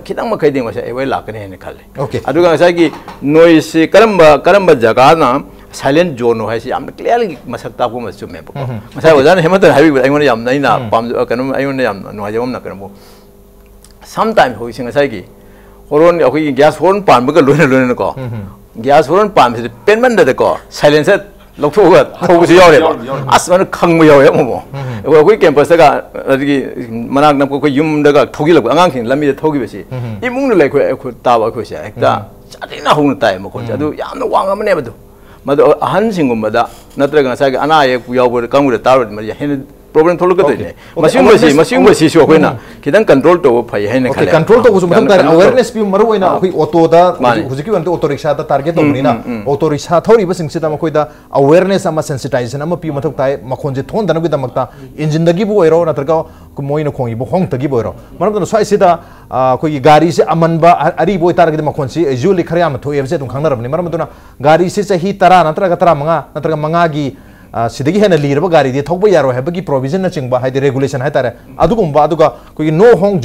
खिदंग मखैदिंग मसे एवै लाकने हेन खले अदुगा नसागी नॉइज करम जगह ना साइलेंट जोन है याम क्लियरली मसक ताको मसुमे बको मसा वजान हेमत हाबी आइमोन याम नैना पाम कनो आइमोन याम नोजम ना करमो सम टाइम हो सिंग साइगी होरोन अखोई गैस होरन पानबगा लोइन को गैस होरन पान से पेनमन दको साइलेंसर लौथोगा थोबसु यावरे अस मन खंग यावे मो अखोई कैंपस दगा अदगी मनाक नपको कोई युम दगा थोगिलक अंगांग सिंग लमी थोगी बेसी इमुंग लेखो अखो ताबा अखो से एकता चाटिना होन ताय मखो अदु यामना वांगमने बदु मदु अहन सिंगुमदा नत्रगा सागे अना ये यावबो कांगुर तारो मरि हेन प्रॉब्लम थोलक दे मसिंग सु अखोइना खिदंग कंट्रोल तो फै हेन खले कंट्रोल तो गुसु मतलब अवेयरनेस भी मरु होइना अखोई ऑटो दा हुजिकी वंत ऑटो रिक्शा दा टारगेट तोनिना ऑटो रिक्शा थौरी बसिंग सिदा मखोइदा अवेयरनेस अमा सेंसिटाइजेशन अमा पि मथक ताय मखोनजे थोन दनगि दमकता इंजिन दगी बो ओइरो नत्रगा मोइन खोंगी बो होंग तगी बोइरो मरम स्वाइ सिदा कोई गाड़ी से अमनबा अरी बोय तारगि मखोन से जुली खरया म थोय एबसे दुं खांगनरबनि मरम दुना गाड़ी से सही 10 नत्रगा 15 नत्रगा 5 गी सिदगी हेन लीरब गाड़ी दे थौब यारो हैबगी प्रोविजन न चिंगबा हाइदे रेगुलेशन है तारे अदुगुंबा अदुगा कोई नो होंग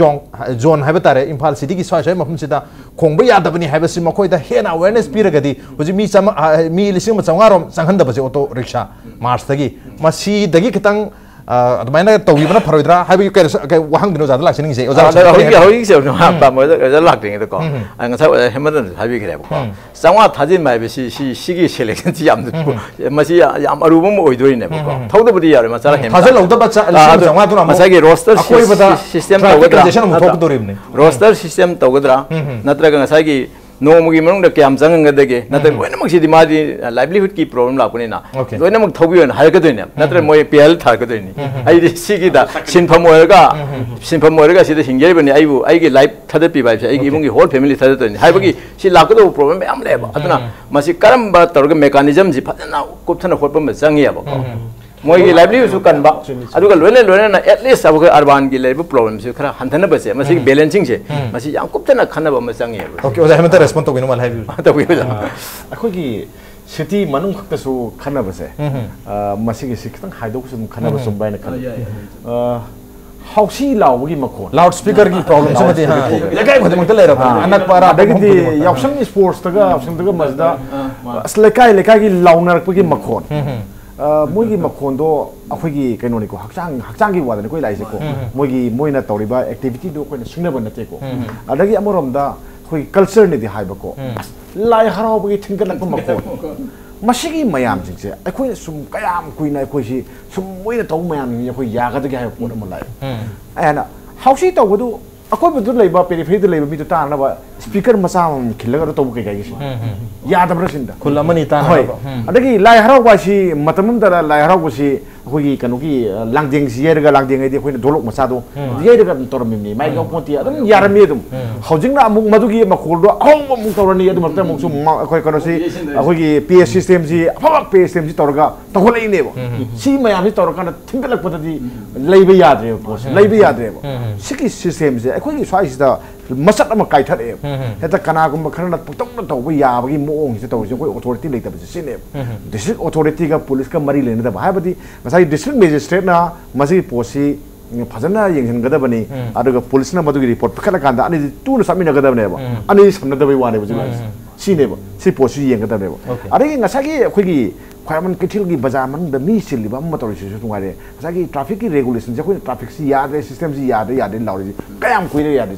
जोन है तारे इम्फाल सिटी की स्वाइ मफम सिदा खोंब यादबनी हैबसि मखोइदा हेन अवेयरनेस पीरगदी हुजि मी लिसिंग म चंगारोम संहंदबसे ऑटो रिक्शा मार्च तगी मसी दगी खतंग अदुमाइना तौबीबना फरोइद्रा हाइबि के वाहंग दिनो जादा लाखसिनिंग से ओजा होई से नो हा बामो जा लाखदिंग दको अंगसा हेमदन हाइबि खरेबो चांवा थाजिन माइबे सिगी सेलेक्शन सि याम मसी याम अरुबम ओइदोइनेबो थौदबदि यारे मचारा हेम थाजल लौदबा चांवा दुना मसागी रोस्टर सिस्टम तौगद्रा रोस्टर सिस्टम तौगद्रा नत्रगा ngसागी नोमगी मनुंग क्याम चंगंगदगे नत्र लोइनमक सिदि मादि लाइवलीहुड की प्रॉब्लम लापनिना लोइनमक थौबियन हारगदोइने नत्र मोय पेल थारगदोइनि आइदि सिगिदा सिनफम ओरगा सिदा हिंगेबनि आइबु आइगे लाइफ थदपि बाइसे आइगे इबुंगी होल फैमिली थदतोइनि हाइबगी सि लाकदो प्रॉब्लम याम लेबा अदना मसि करमबा तौरगा मेकानिजम जि फजना कुपथना खोटपम चंगियाबो मोई लाइवलीहुड सु कनबा अदुगा लोइना एटलीस्ट अब अर्बान की लेबु प्रॉब्लम से खरा हंथना बसे मसि बैलेंसिंग से मसि याम कुपथना खनबा म चंगियाबो ओके ओजा हेमंत रेस्पोंड तो बिनो माल हाइबि तो बिनो अखोगी सिटी मनुंग खक्तसु खनबसे मसिगी सिखतंग हाइदोकसु खनबसु बायना खन हाउसी लाउगी मखोन लाउड स्पीकर की प्रॉब्लम समते हां लेकाय खदमंत लेरा अनक पारा अदगि यावसंग स्पोर्ट्स तगा यावसंग तगा मजदा लेकाय की लाउनरपगी मखोन मोगी मखोंदो अखोगी कइनोनि को हक्चांग की वादने कोइ लाइसे को मोइना तौरिबा एक्टिविटी दो कोइना सिंगनब नते को अदगि अमरोमदा खोई कल्चर ने दि हाइबा को लाई हरावबगी थिंगनक मखोन मसिगी मयाम जिंसे अखोइ सुम कयाम कुइना अखोइसि सुम मोइना तौ मयाम नि अखोइ यागदगे हाइ पोन मलाई एना हाउसी तौबदु अखोइ बदु लेबा पेरिफेरी लेबा मिदु तानबा स्पीकर मसा खिलगा तौ के गाइसि यादब्र सिंदा खुलमनि तान अदगी लाई हरावबासि मतमंदरा लाई हरावबसि अखोगी कनुगी लांगदेंग सियरगा लांगदेंग आइदि अखोइना दोलक मसादो येरगा तोरमिनि माइ गाव पोंति अदम यारमि अदम हौजिंगना अमुक मदुगी मखोलदो अहम अमुक तोरनि अदम मक्ता मुक्सु अखोइ कनोसि अखोगी पीएस सिस्टम सि अफबा पीएस सिस्टम सि तोरगा तखोलैनेबो सि मयामि तोरकाना थिंगलकपदि लैबे याद्रेबो पोस लैबे याद्रेबो सिकि सिस्टम से अखोगी स्वाइसिदा मसक अमा काइथरे हेता कनागुम खरना पुतंग तौबो याबगी मोंग से तौसे कोइ अथॉरिटी लेतबसे सिने डिस्ट्रिक्ट अथॉरिटी का पुलिस का मरी लेने दबा हाबदी मसाई डिस्ट्रिक्ट मजिस्ट्रेट ना मसी पोसी फजना यंगनगदबनी अदुगा पुलिस ना मदुगी रिपोर्ट पखला कांदा अनि तुन समिनगदबनेबो अनि समनदबई वानेबो सिनेबो सि पोसी यंगदबनेबो अरे ngसागी अखोगी ख्वामन केथिल की बाजार मन द मी सिलिबा मोटर से तुंगारे ngसागी ट्रैफिक की रेगुलेशन जे कोइ ट्रैफिक सि यादे सिस्टम सि यादे लाउरी कयाम कुइरे यादे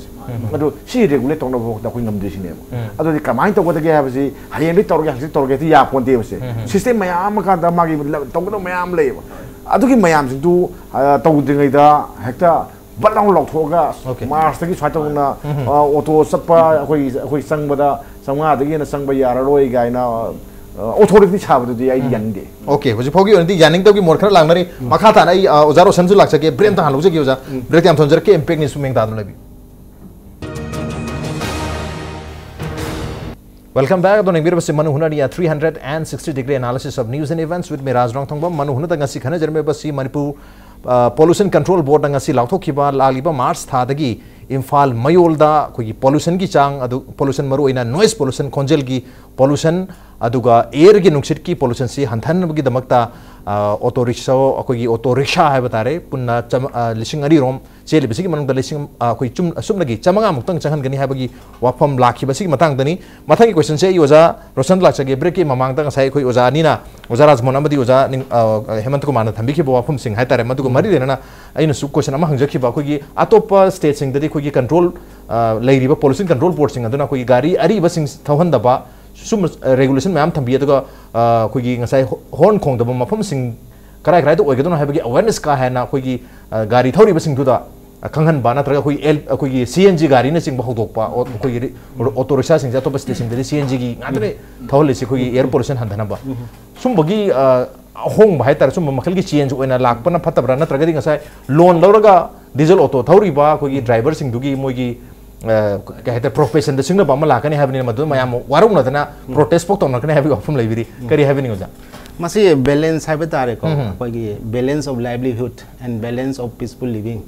अदु सि रेगुलेट तोंनो भोक कोइ ngमदे सिनेबो अदु कमाइन तोगदगे हाबसि हायेंदि तोरगे हसि तोरगे ति या पोंते बसे सिस्टम मयाम का मागी तोगदो मयाम लेबो अदुगी मयाम सिंदु तौद्रिङैदा हेक्ता बलाउ लौथोगा मार्च तगी स्वाइतोना ऑटो सप्पा अखोइ संगबदा संगादगी न संगबा याररोय गायना ऑथोरिटी छाबदुदी आई यंगदे ओके हजि फोगी ओनति यानिंग तौगी मोरखर लांगनारि मखा थाना आई ओजारो सनजु लाक्सके ब्रेन ता हालुजे कि ओजा ब्रेक याम थोंजर के इम्पैक्ट नि सुमेंग दादन लेबी Welcome back. Don Engbir basi manu huna dia 360-degree analysis of news and events with me Rajrong Thongba manu huna tanga si khana jarme basi Manipur pollution control board tanga si lautho khiba lagliba March tha dagi Imphal Mayolda koi pollution ki chang adu pollution maru ina noise pollution konjel ki pollution aduga air ki nuksit ki pollution si hanthan gi damakta auto rickshaw koi auto rickshaw hai batare punna lising ari rom cheli bisi ki manung da lising koi chum sumlagi chamanga muktang changhan gani ha bagi wafam lakhi basi matang dani mathang ki question se yoza Roshan lakchage break ki mamang tang sai koi oza nina oza Rajmon amadi oza Hemant Kumar na thambi ki wafam sing hai tare madu mari dena aina su question ama hangjaki ba koi atopa state sing dadi koi control lairiba pollution control board sing aduna koi gari ari basing thawhan daba sum regulation ma'am Thambi तो कोई ngसाई horn खोंग दब मफम सिंग कराय कराय तो ओइगदन हाबगी awareness का है ना कोई गाड़ी थौरी बसिंग दुदा खंगन बा नत्रगा कोई एल कोई सीएनजी गाड़ी ने सिंग बहुदोकपा कोई ऑटो रिक्शा सिंग तो बस स्टेशन दे सीएनजी की आदरे थौले से कोई एयर पोल्यूशन हंधना बा सुम बगी होंग भाई तर सुम मखल की चेंज ओइना लाकपना फतबरा नत्रगा ngसाई लोन लौरगा डीजल ऑटो थौरी बा कोई ड्राइवर सिंग दुगी मोगी कहते प्रोफेशन सिंग बम लाकने हाबनि मदु मयाम वारुंगना प्रोटेस्ट पोक तोनकने हाबि ऑफम लेबिरी करी हाबनि ओजा मसी बैलेंस हाबे तारे को कोई balance of livelihood and balance of peaceful living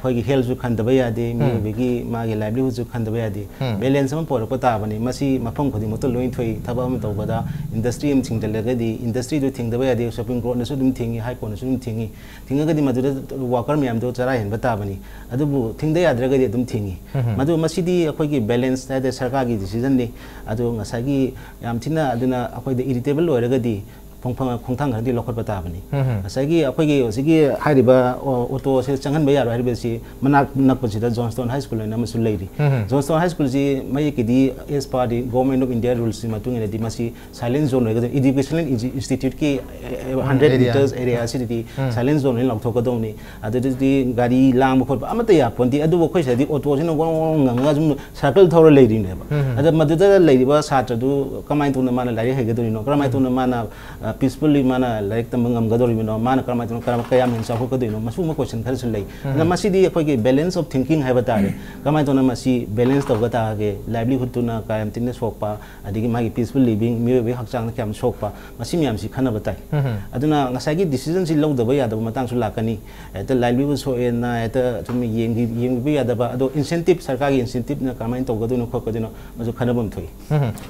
कोई हेल्थ जु खंदबा यादे मिबेगी मागे लाइवलीहुड जु खंदबा यादे बैलेंस हम पोरक ताबनि मसी मफम खदि मतो लोइन थोइ थबा हम तौबदा इंडस्ट्री हम थिंगदलगदि इंडस्ट्री दु थिंगदबा यादे शॉपिंग रोड नसु दुम थिंगी हाई कोन नसु दुम थिंगी थिंगगदि मदुदा वर्कर म्याम दो चरा हेनबा ताबनि अदुबु थिंगदा याद्रगदि दुम थिंगी मदु मसीदी अखोइगी बैलेंस तादे सरकार की डिसीजन नि अदु ngसागी याम थिना अदुना अखोइदे इरिटेबल ओरगदि खोंथांग खरदी लखत बताबनी असगी अखोगी असगी हाइरिबा ऑटो से चंगन बे यारो हाइरिबसी मनाक नकपसिदा जॉनस्टन हाई स्कूल ना मसु लेरी जॉनस्टन हाई स्कूल जी मय किदी एस पार्टी गवर्नमेंट ऑफ इंडिया रूल्स सी मतुंग ने दिमासी साइलेंस जोन रेगा एजुकेशनल इंस्टीट्यूट की 100 मीटर्स एरिया सिटी साइलेंस जोन ने लखथोकदोनी अदि गाड़ी लांग खोट अमत या पोंती अदु खोइ सदी ऑटो सिन गंगा जुम सर्कल थौर लेरी ने अद मदुदा लेरिबा छात्र दु कमाइ तुन माना लाइक हेगदोरिनो कमाइ तुन माना पीसफुली माना लाइक तमंगम गदोरिनो माना कमाइ तुन कयाम हिंसा होकदोरिनो मसु म क्वेश्चन खर सुन लई न मसीदी अखोगी बैलेंस ऑफ थिंकिंग है बतारे कमाइ तुन मसी बैलेंस तगता के लाइवलीहुड तुन कायम तिन सोकपा अदिगी मागी पीसफुल लिविंग मिवे हकचांग क्याम सोकपा मसी म्याम सी खना बताई अदुना ngसागी डिसीजन सि लौदबा यादब मतंग सु लाकनी एत लाइवलीहुड सोएना एत तुम येंगी यादबा अदो इंसेंटिव सरकार की इंसेंटिव न कमाइ तगदोनो खोकदोनो मसु खनबम थोई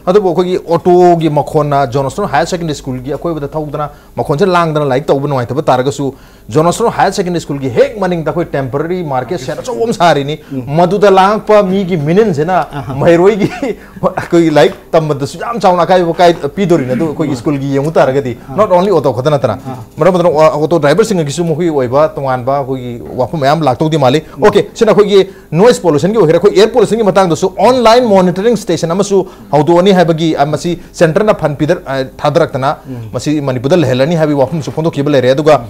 अदुबो अखोगी ऑटो गी मखोना जोनस्टन हायर सेकेंडरी स्कूल की अकोइबदा थौदना मखोनसे लांगदना लाइक तौब नोइतबा तारगसु जोनस्टन हायर सेकेंडरी स्कूल की हेक मनिंग दा कोई टेम्पररी मार्केट शेयर चोम सारिनी मदुदा लांगपा मी की मिनिन सेना मैरोई की कोई लाइक तमदसु याम चाउना काय पीदोरिन अदु कोई स्कूल की येमु तारगदी नॉट ओनली ऑटो खतना तना मरमदन ऑटो ड्राइवर सिंग की सुमुही ओइबा तोंगानबा कोई वाफु मयाम लाक्तौदी माली ओके सिना कोई नॉइस पोल्यूशन की ओहिरा कोई एयर पोल्यूशन की मतंग दसु ऑनलाइन मॉनिटरिंग स्टेशन अमसु हौदोनी हाइबगी अमसी सेंटर ना फन पिदर थादरक्तना मसी मणिपुर लहलनी हाइबी वाफु सुफोंदो केबल लेरे अदुगा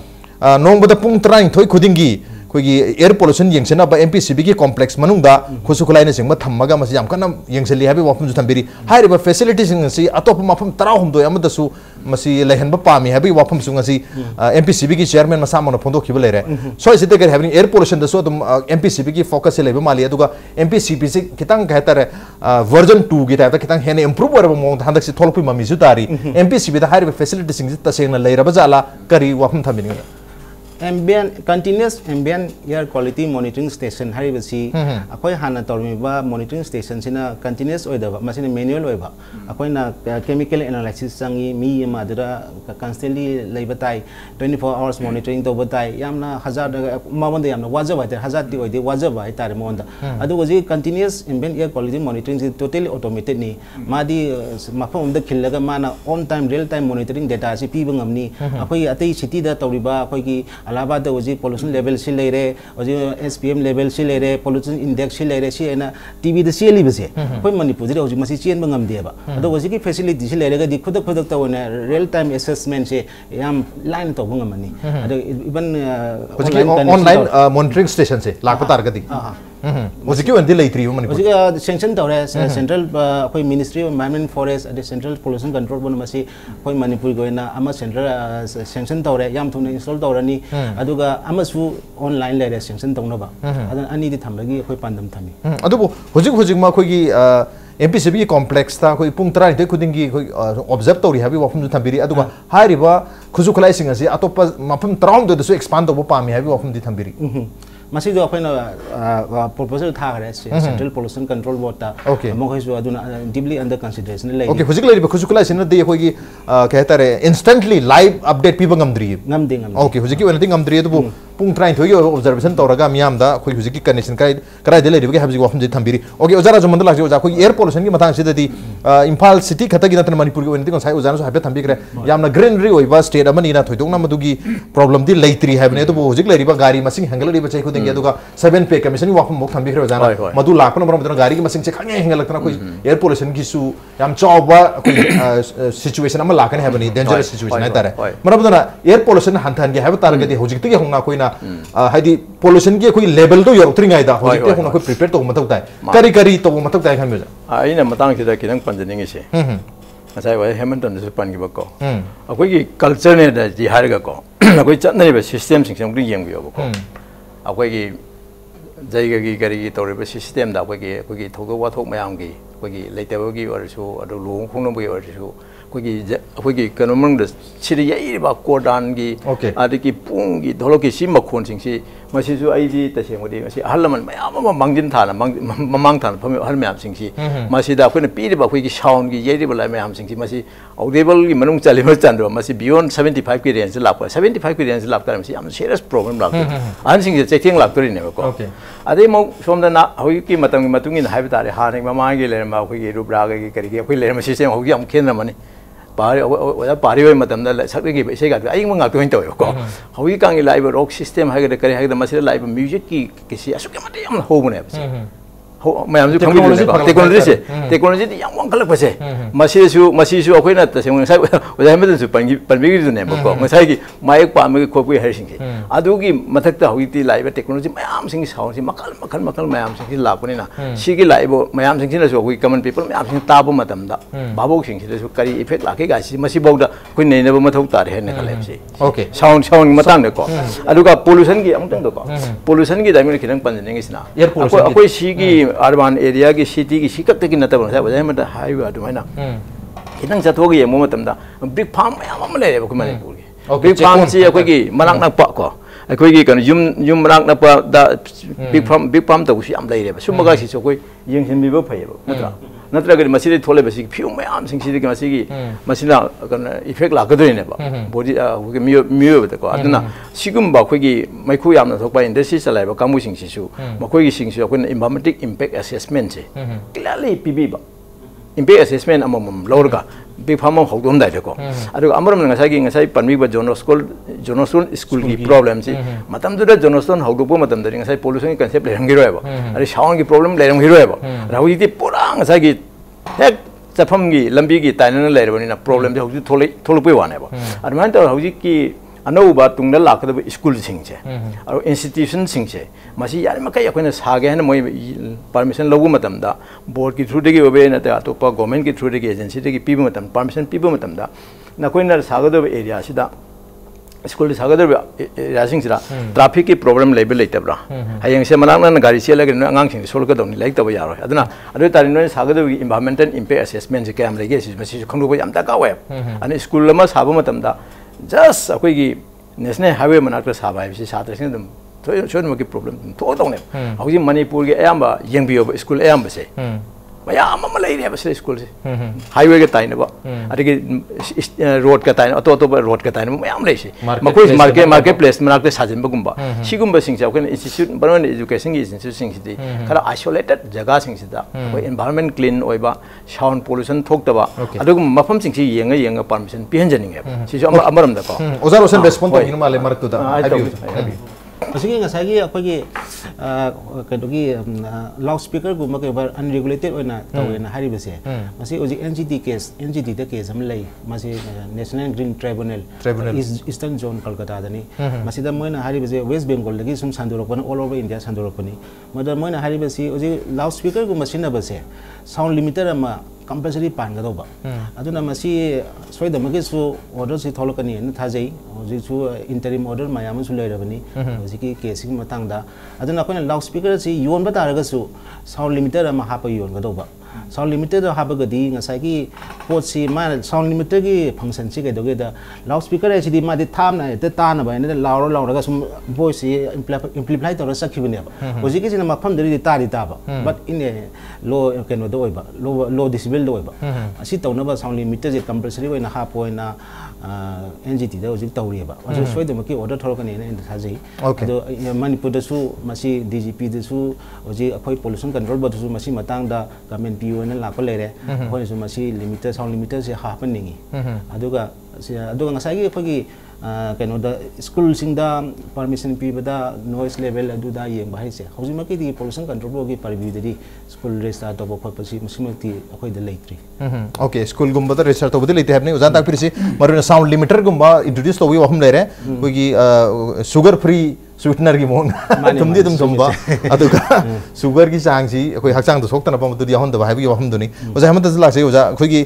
नोंबदा पुंग 3 खुदिंगी कोई एयर पोल्यूशन येंगसेना एमपीसीबी की कॉम्प्लेक्स मनुंगदा खुसुखुलाइना सिंग थम्मगा मसी याम कना येंगसली हाबी वाफम जुथंबिरी हाइरिबा फैसिलिटीज सिंग अतोप मफम 13 अमदसु मसी लेहनबा पामी हाबी वाफम सुंगसी एमपीसीबी की चेयरमैन मसा मन फोंदो खिब लेरे सो इसिते कर हैविंग एयर पोल्यूशन दसो तुम एमपीसीबी की फोकस लेबा माली अदुगा एमपीसीबी से कितंग कहतारे वर्जन 2 की टाइप कितंग हेने इंप्रूव ओरबा मोंग हंदक से थोलपि ममी जुतारी एमपीसीबी दा हाइरिबा फैसिलिटीज सिंग तसेंगना लेरबा जाला करी वाफम थमिनी ambient continuous ambient air quality monitoring station haribasi akoi hana tormiba monitoring station sina continuous oidaba masina manual oiba akoi na chemical analysis sangi mi madra constantly leibatai 24 hours monitoring to batai yamna hazard mamond yamna wajaba ta hazard ti oide wajaba ai tare monda adu waji continuous ambient air quality monitoring is totally automated ni madi mafam da khillaga mana on time real time monitoring data si pi bangamni akoi atai city da toriba akoi ki Allahabad pollution level से ले रहे SPM level से ले रहे pollution index से ले रहे से ना टीवी द से लिबसे कोई मणिपुर दे होजी मसी चेन बंगम देबा अदो होजी की फैसिलिटी से ले रेगा दि खुद खुद तो ने रियल टाइम असेसमेंट से याम लाइन तो बंगमनी अदो इवन ऑनलाइन मॉनिटरिंग स्टेशन से लाख तारगदी होजी की वंदि लेत्री मणिपुर होजी सेंक्शन तौरे सेंट्रल कोई मिनिस्ट्री ऑफ एनवायरनमेंट फॉरेस्ट अदो सेंट्रल पोल्यूशन कंट्रोल बन मसी कोई मणिपुर गोइना अमा सेंट्रल सेंक्शन तौरे याम थुने इंस्टॉल तौरनी अदुगा अमसु ऑनलाइन लेरे सेंक्शन तौनबा अदन अनी दि थमलगी कोई पांदम थमी अदुबो होजिक मा कोई एमपीसीबी कॉम्प्लेक्स ता कोई पुंग 3 खुदिंगी कोई ऑब्जर्व तौरी हाबी वाफम थंबिरी अदुगा हारिबा खुजुखलाई सिंग असि अतोप मफम 3 दसु एक्सपांड तोबो पामी हाबी वाफम दि थंबिरी मसी जो अखोइना प्रपोजल था रे सेंट्रल पोल्यूशन कंट्रोल बोर्ड ता मखैसु अदुना डीपली अंडर कंसीडरेशन ले ओके हुजिक लेरिबा खुजुखलाई सिन दे कोई कहता रे इंस्टेंटली लाइव अपडेट पीबा ngamdri ओके हुजिक वनति ngamdri अदुबो पुंग 3 थोगी ऑब्जर्वेशन तौरगा मियामदा कोई हुजिक कंडीशन कराय दे लेरिबा हाबि वाफम दि थंबिरी ओके ओजारा जो मंदला जो कोई एयर पोल्यूशन की मतांग सिददी इंफाल सिटी खतगी नतन मणिपुर की वनति साइ ओजाना हाबे थंबिग्रे यामना ग्रीनरी ओइबा स्टेट अमनी ना थोइदोंना मदुगी प्रॉब्लम दि लेत्री हाबने अदुबो हुजिक लेरिबा गाड़ी मसिंग हेंगलरिबा चै खुदिंगे अदुगा 7 पे कमीशन वाफम मोक थंबिग्रे ओजाना मदु लाखन मरम गाड़ी की मसिंग से खंगे हेंगलकना कोई एयर पोल्यूशन की सु याम चौबा कोई सिचुएशन अमा लाकने हाबनी डेंजरस सिचुएशन है तारे मरबदना एयर पोल्यूशन हंथन के हाबे तारगदि हुजिक ति होंगा कोइना हाइदी पोल्यूशन की कोई लेवल तो योरत्रिंगाइदा हुजिक ते होंगा कोई प्रिपेयर तो मथौ ताई करी करी तो मथौ ताई खन मेजा आइना मतंग सिदा किदंग पंजनिंग से असai wai हेमंतन से पन गिबको अखोई की कल्चर ने दा जि हारगा को अखोई चनने सिस्टम सिंग संग रिंग बियोबको अखोई की जायगा की करी की तौर सिस्टम दा अखोई की थोगो वाथोक मयाम की अखोई की लेतेबगी ओरसु अदु लोंग खोंनबगी ओरसु अखोई की कनमंग द सिरि याइबा कोडान की आदि की पुंग की धोलो की सिम मखोन सिंग सी मसिसु आइजी तसेंगोदि मसि हलमन मयाम मांगजिन थाना ममांग थाना फम हल मयाम सिंग सी मसिदा अखोइना पीरिबा अखोई की साउंड की याइरिबा ला मयाम सिंग सी मसि ऑडिबल की मनुंग चलिबा चंद्र मसि बियॉन्ड 75 की रेंज लाप 75 की रेंज लाप तार मसि याम सीरियस प्रॉब्लम लाप आन सिंग चेकिंग लाप तोरि नेबको अदे मो सोमदना अखोई की मतंग मतुंगिन हाइबा तारे हाने ममांग की लेरमा अखोई की रुब्रा की करी की अखोई लेरमा सिस्टम होगी हम खेन मने पारी सकने इसे अयंग तौको हवी कांगी लाइव रॉक सिस्टम है करें लाइव म्यूजिक की किसी असुक होबने मैम टेक्नोलॉजी से टेक्नोलॉजी वांखलपसे पनबीनेबको मायक पामे खोपी है मथक हूँ लाइव टेक्नोलॉजी मैम साउंड मखल मखल मखल मैम लापनीना लाइव मैम अखोई कमन पीपल मैम ताब भावों कई इफेक्ट लाखे अखोई नईनब मथौ तारे है खलें साउंड साउंड मतंगको पोल्यूशन की पोल्यूशन की दाइम खितंग पंजनेंगेसिना अखोई अर्बन एरिया की सिटी की सिकत की नतब वजह हाईवे अदुमाइना खितंग चथोग येमो मतमदा बिग फार्म मैम लेरे बको मणिपुर की बिग फार्म से अखोई मनाक नक को अखोई कन युम मनाक नक बिग फार्म तौसी याम लेरे सुमगा सि अखोई यंगसिनबिबो फैयबो नत्रा नत्रगदि मसिदि थोलेबसि फ्यू मैम सिंगसिदि मसिगी मसिना कन इफेक्ट लाकदोइनेबा बॉडी मियोबदको अदना सिगुम्बा अखोई मैखु यामना थोकबा इंडस्ट्री चलाइबा कामुसिंगसिसु मखोई सिंगसु अखोई एनवायरमेंटल इंपैक्ट असेसमेंट से क्लियरली पीबीबा इंपैक्ट असेसमेंट अमम लौरगा बिग फार्म होदोमदाइदको अदुगा अमरम ngasai panmiba jonosol school की प्रॉब्लम से मतमदुदा jonosol होदोबो मतमदरि ngasai pollution की concept लेरंगिरोयबा अरे sound की प्रॉब्लम लेरंगिरोयबा राहुइति पुरा ngasai की हेक चफम की लंबी की ताइनन लेरबनिना प्रॉब्लम जे होजि थोलपै वानेबा अदमान त होजि की अनौबा तुंगदा लाकदब स्कूल सिंगसे और इंस्टीट्यूशन सिंगसे मसी यार मकै अखोइना सागे हन मोय परमिशन लौबो मतमदा बोर्ड की थ्रू देगी ओबे नते अतोपा गवर्नमेंट की थ्रू देगी एजेंसी देगी पीबो मतम परमिशन पीबो मतमदा नखोइना सागदब एरिया सिदा स्कूल सागदब एरिया सिंगसिदा ट्रैफिक की प्रॉब्लम लेबल लेतबरा हयंग से मनांगना गाड़ी सेलगे अंगांग सिंग सोलकदौनी लाइक तब यारो अदना अदु तारि नो सागदब एनवायरमेंटल इंपैक्ट असेसमेंट से कैम लेगे मसी खंगदो याम तकावे अने स्कूल लमा साबो मतमदा जस्ट अखोई नेशनल हाईवे मनाक साब है सोनम की प्रॉब्लम थोड़ने हूँ मणिपुर की अयाब यंग स्कूल अयाब से मैम लेरे स्कूल से हाईवे के ताइनब रोड का ताइन अतोप अतोप रोड का ताइन मैम लेसे मार्केट प्लेस मनाक साजिनबगुम्बा इंस्टीट्यूट परमानेंट एजुकेशन की इंस्टीट्यूट खरा आइसोलेटेड जगह एनवायरमेंट क्लीन साउंड पोल्यूशन थोक्तबा मफम येंग परमिशन पीहनजनिंगे ओजा रोशन रेस्पॉन्ड तौगिन माले मरक्तुदा असिगे ngसागी अखोगी कदोगी लाउड स्पीकर गुम के बर अनरेगुलेटेड ओना तौना हारिबसे मसी ओजि एनजीटी केस एनजीटी द केस हम लई मसी national green tribunal eastern zone Calcutta दनी मसी द मोइना हारिबसे वेस्ट बंगाल दगी सुम सांदोरपन ऑल ओवर इंडिया सांदोरपनी मद मोइना हारिबसी ओजि लाउड स्पीकर गुम सिनबसे साउंड लिमिटर अमा कंपल्सरी पानगदोबा अदुना मसी सोइदमगेसु ऑर्डर से थोलकनी न थाजै होजिसु इंटरिम ऑर्डर मायामसु लेरबनी होजिकी केसिंग मतंगदा अदुना कोन लाउड स्पीकर से योनबा तारगसु साउंड लिमिटर अमा हाप योनगदोबा साउंड लिमिटर हाबगदी ngसागी पोटसी मा साउंड लिमिटर की फंक्शन से केदोगेदा लाउड स्पीकर एसिदी मादि थामना ते ताना बायने लाउड लाउडगा सुम वॉइस एम्प्लीफाई तोर सखिबनेबा होजिकी सिना मफम दरि तारि ताबा बट इन लो केनो दोइबा लो डिसिबल दोइबा असि तौनबा साउंड लिमिटर जे कंपल्सरी ओइना हापोइना एनजीटी दा होजिक तौरिबा असि सोइदमकी ऑर्डर थोरकने ने थाजै अदो मणिपुर दसु मसी डीजीपी दसु होजि अखोई पोल्यूशन कंट्रोल बदसु मसी मतंगदा गवर्नमेंट पीओ ने लाको लेरे होइसु मसी लिमिटर साउंड लिमिटर से हापनिंगी अदुगा ngसागी अखोगी कनो द स्कूल सिंगदा परमिशन पीबदा नॉइस लेवल अदुदा येंग बाइसे हौजिमकी दी पोल्यूशन कंट्रोल बोगी परव्यू ददी स्कूल रेस्टा तो बखपसी मसिमती अखोई द लेत्रि ओके स्कूल गुम्बदा रेस्टा तो बदे लेते हैबने उजान तक फिर से मरुन साउंड लिमिटर गुम्बा इंट्रोड्यूस तो वी वहम लेरे कोई शुगर फ्री स्वीटनर की मोन तुमदी तुम तुमबा अदुगा शुगर की चांग सी कोई हक्चांग तो सोक्तना पम तुदी हन दबा हाइबी वहम दुनी ओजा हम तज लासे ओजा खोगी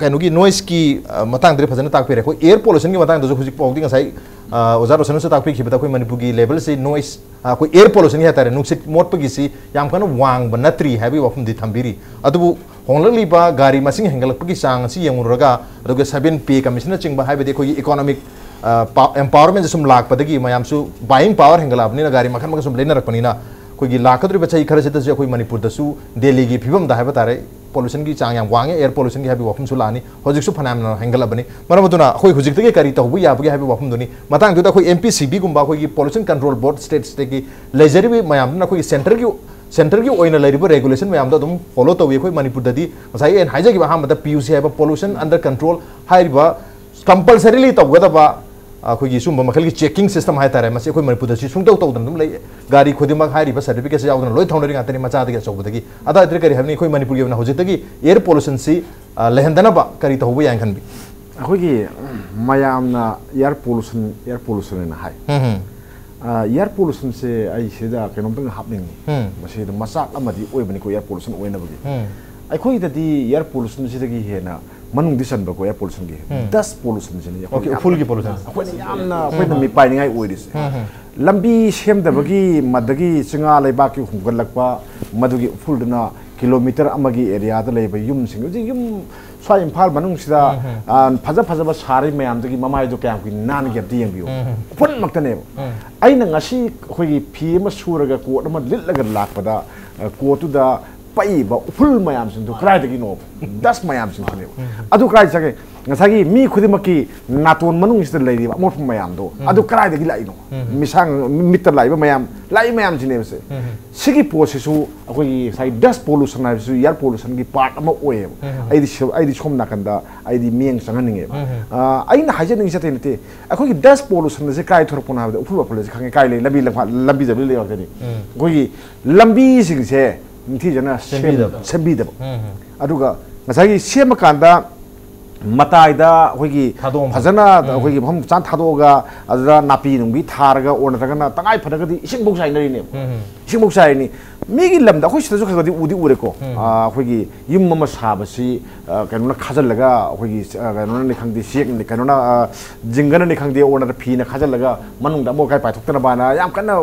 कनो की नॉइस की मतंग दरे फजन ताक पेरे कोई एयर पोल्यूशन की मतंग दजो खुजी पोगदी ngसाई ओजा रोशन से ताक पे खिबता कोई मणिपुर की लेवल से नॉइस कोई एयर पोल्यूशन की हतारे नुक्सित मोट पगी सी याम कनो वांग बनत्री हाइबी वहम दि थंबिरी अदुबु होंगलिबा गाड़ी मसिंग हेंगलपगी चांग सी यंगुरगा अदुगा 7 पे कमिश्नर चिंगबा हाइबे कोई इकोनॉमिक एम्पावरमेंट सुम लापदगी मयामसु बाइंग पावर हेंगलाबनी गाड़ी मखन मखन सुम लेनरकपनीना कोई लाखद्री बच्चा खर से कोई मणिपुर दसु दिल्ली की फिवम दा तारे पोल्यूशन की चांग याम वांगे एयर पोल्यूशन की हाबी वफम सु लानी होजिकसु फनाम हेंगलाबनी मरमतुना कोई हुजिकतगे करी तहबु याबगे हाबी वफम दुनी मतांग दुदा कोई एमपीसीबी गुम्बा कोई पोल्यूशन कंट्रोल बोर्ड स्टेट की लेजरी भी मयाम कोई सेंटर की सेंटर की ओइना लेरिबो रेगुलेशन मैम दा दम फॉलो तवी खoi manipur dadi masai en haija ki ba ham da PUC ha pollution under control haiba compulsorily tawgada ba अखोई की सुम मखल की चेकिंग सिस्टम है तारे मसे अखोई मणिपुर दा सुंग तौ तौदन दम लई गाड़ी खुदिमक हारिबा सर्टिफिकेट से यावदन लोय थौनरि गातनि मचा दगे चौबदगी अदा इतर करी हमनि अखोई मणिपुर गेवना होजितगी एयर पोल्यूशन सी लेहंदना बा करी तौबो यां खनबी अखोई की मयामना एयर पोल्यूशन ना हाय एयर पोल्यूशन से आई सिदा केनोम तंग हापनिंग मसे मसाक अमदि ओइबनि को एयर पोल्यूशन ओइनबगी अखोई ददी एयर पोल्यूशन सिदगी हेना मनung disan ba ko air pollution gi dust pollution jini okay full gi pollution akhoi yamna akhoi na mi pai ngai oiris lambi sem da bagi madagi singa laiba ki humgalakpa madugi full na kilometer amagi area da laiba yum sing ji yum swai imphal manung sida phaja ba sari mayam dagi mamai do kyam ki nan ge di yeng biu pun makta ne aina ngasi khoi gi phi ma suraga ko ma litlaga lakpada ko tu da pai ba full mayam sing to krai dagi no das mayam sing ne adu krai sake ngasagi mi khudimaki naton manung is lai ri ba mo mayam do adu krai dagi lai no misang mitter lai ba mayam sine se sigi process su akoi sai dust pollution na su air pollution gi part ama oe ai di som nakanda ai di mieng sanganinge ai na haje ning sate nte akoi dust pollution se kai thor pona ba full ba khange kai le lambi jabi le wakani akoi lambi sing se निथि जना सेबीदब अदुगा ngасagi sema kanda mataida hoigi phajana hoigi pham chan thadoga adra napi nungbi tharga ona tagana tangai phadaga di ising bok sai nari ne ising bok sai ni migi lamda khoi sita khagadi udi ure ko hoigi yim mama sabasi kanuna khajalaga hoigi kanuna ni khangdi siek ni kanuna jingana ni khangdi ona phi na khajalaga manungda mo kai paithokna bana yam kana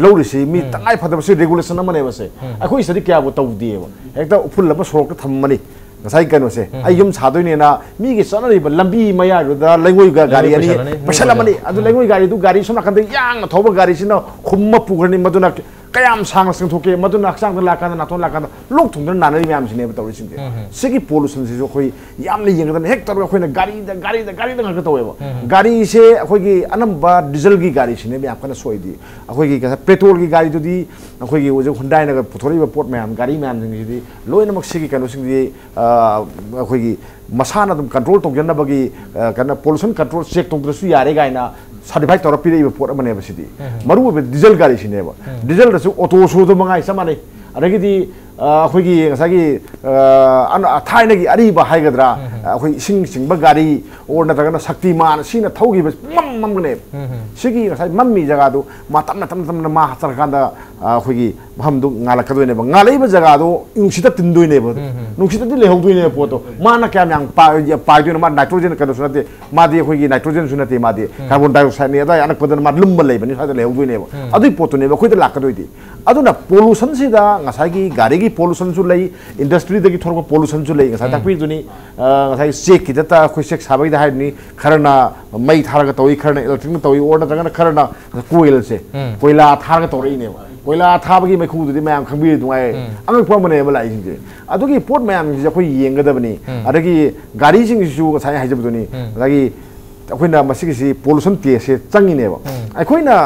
lowrisi mi tangai phadabasi regulation amane base akhoi sadi kya bo tawdi ekta full ba sorok thammani ngasai kano se ai yum chadoi ne na mi gi sanari ba lambi maya ru da lengoi ga gari ani pasalamani adu lengoi gari du gari sona kan yang thoba gari sina khumma pugrani maduna kayam sang sang thoke maduna sang la kan na thon la kan lok thung na nari myam sine ba tawri sinde sigi pollution se jo khoi yam ni yeng da hek tar khoi na gari da ga tawe ba gari se khoi gi anam ba diesel gi gari sine be apna soi di khoi gi petrol gi gari du di khoi gi oje Hyundai na puthori ba port myam gari myam sing di loina mak sigi kanu sing di अखोई मसाना दम control तौजन बगी कना pollution control check तौद्रसु यारे गाइना certify तौर पिरे pot अमने बसिदी मरु diesel गाड़ी सिनेबा diesel रसु auto सो दो मंगाई समाने अरगिदी अखोई ngасagi थाइनगी अरिबा हाइगद्रा अखोई सिंग सिंग गाड़ी और नतगना शक्तिमान सिना थौगी मम ने सिगी ngасai मम्मी जगह दो मा तम मा हचरकांदा अखोई हमदु ngala kadone ba ngalaiba jaga do ungsita tindoine ba nungsita di lehogdoine poto mana kya yang pa do ma nitrogen kadu sunate ma di khoi gi nitrogen sunate ma di carbon dioxide ne da anak padan ma lumba lei bani sa da lehogdoine ba adu poto ne ba khoi da lakadoi di aduna pollution si da ngasai gi gari gi pollution su lei industry da gi thorba pollution su lei ngasai takpi juni ngasai check ki da khoi check sabai da ni kharna mai tharaga toi kharna electric toi order da kharna coil se koila tharaga toi ne कोयला थाबगी मैखु दुदि ma'am खंबि दुआय अंग फमने बला इसिंजे अदुगी port ma'am जे कोइ येंगदबनी अदगी गाड़ी सिंग सु साइ हाइजबदुनी अदगी अखोइना मसिगी सि pollution test से चंगिनेबा अखोइना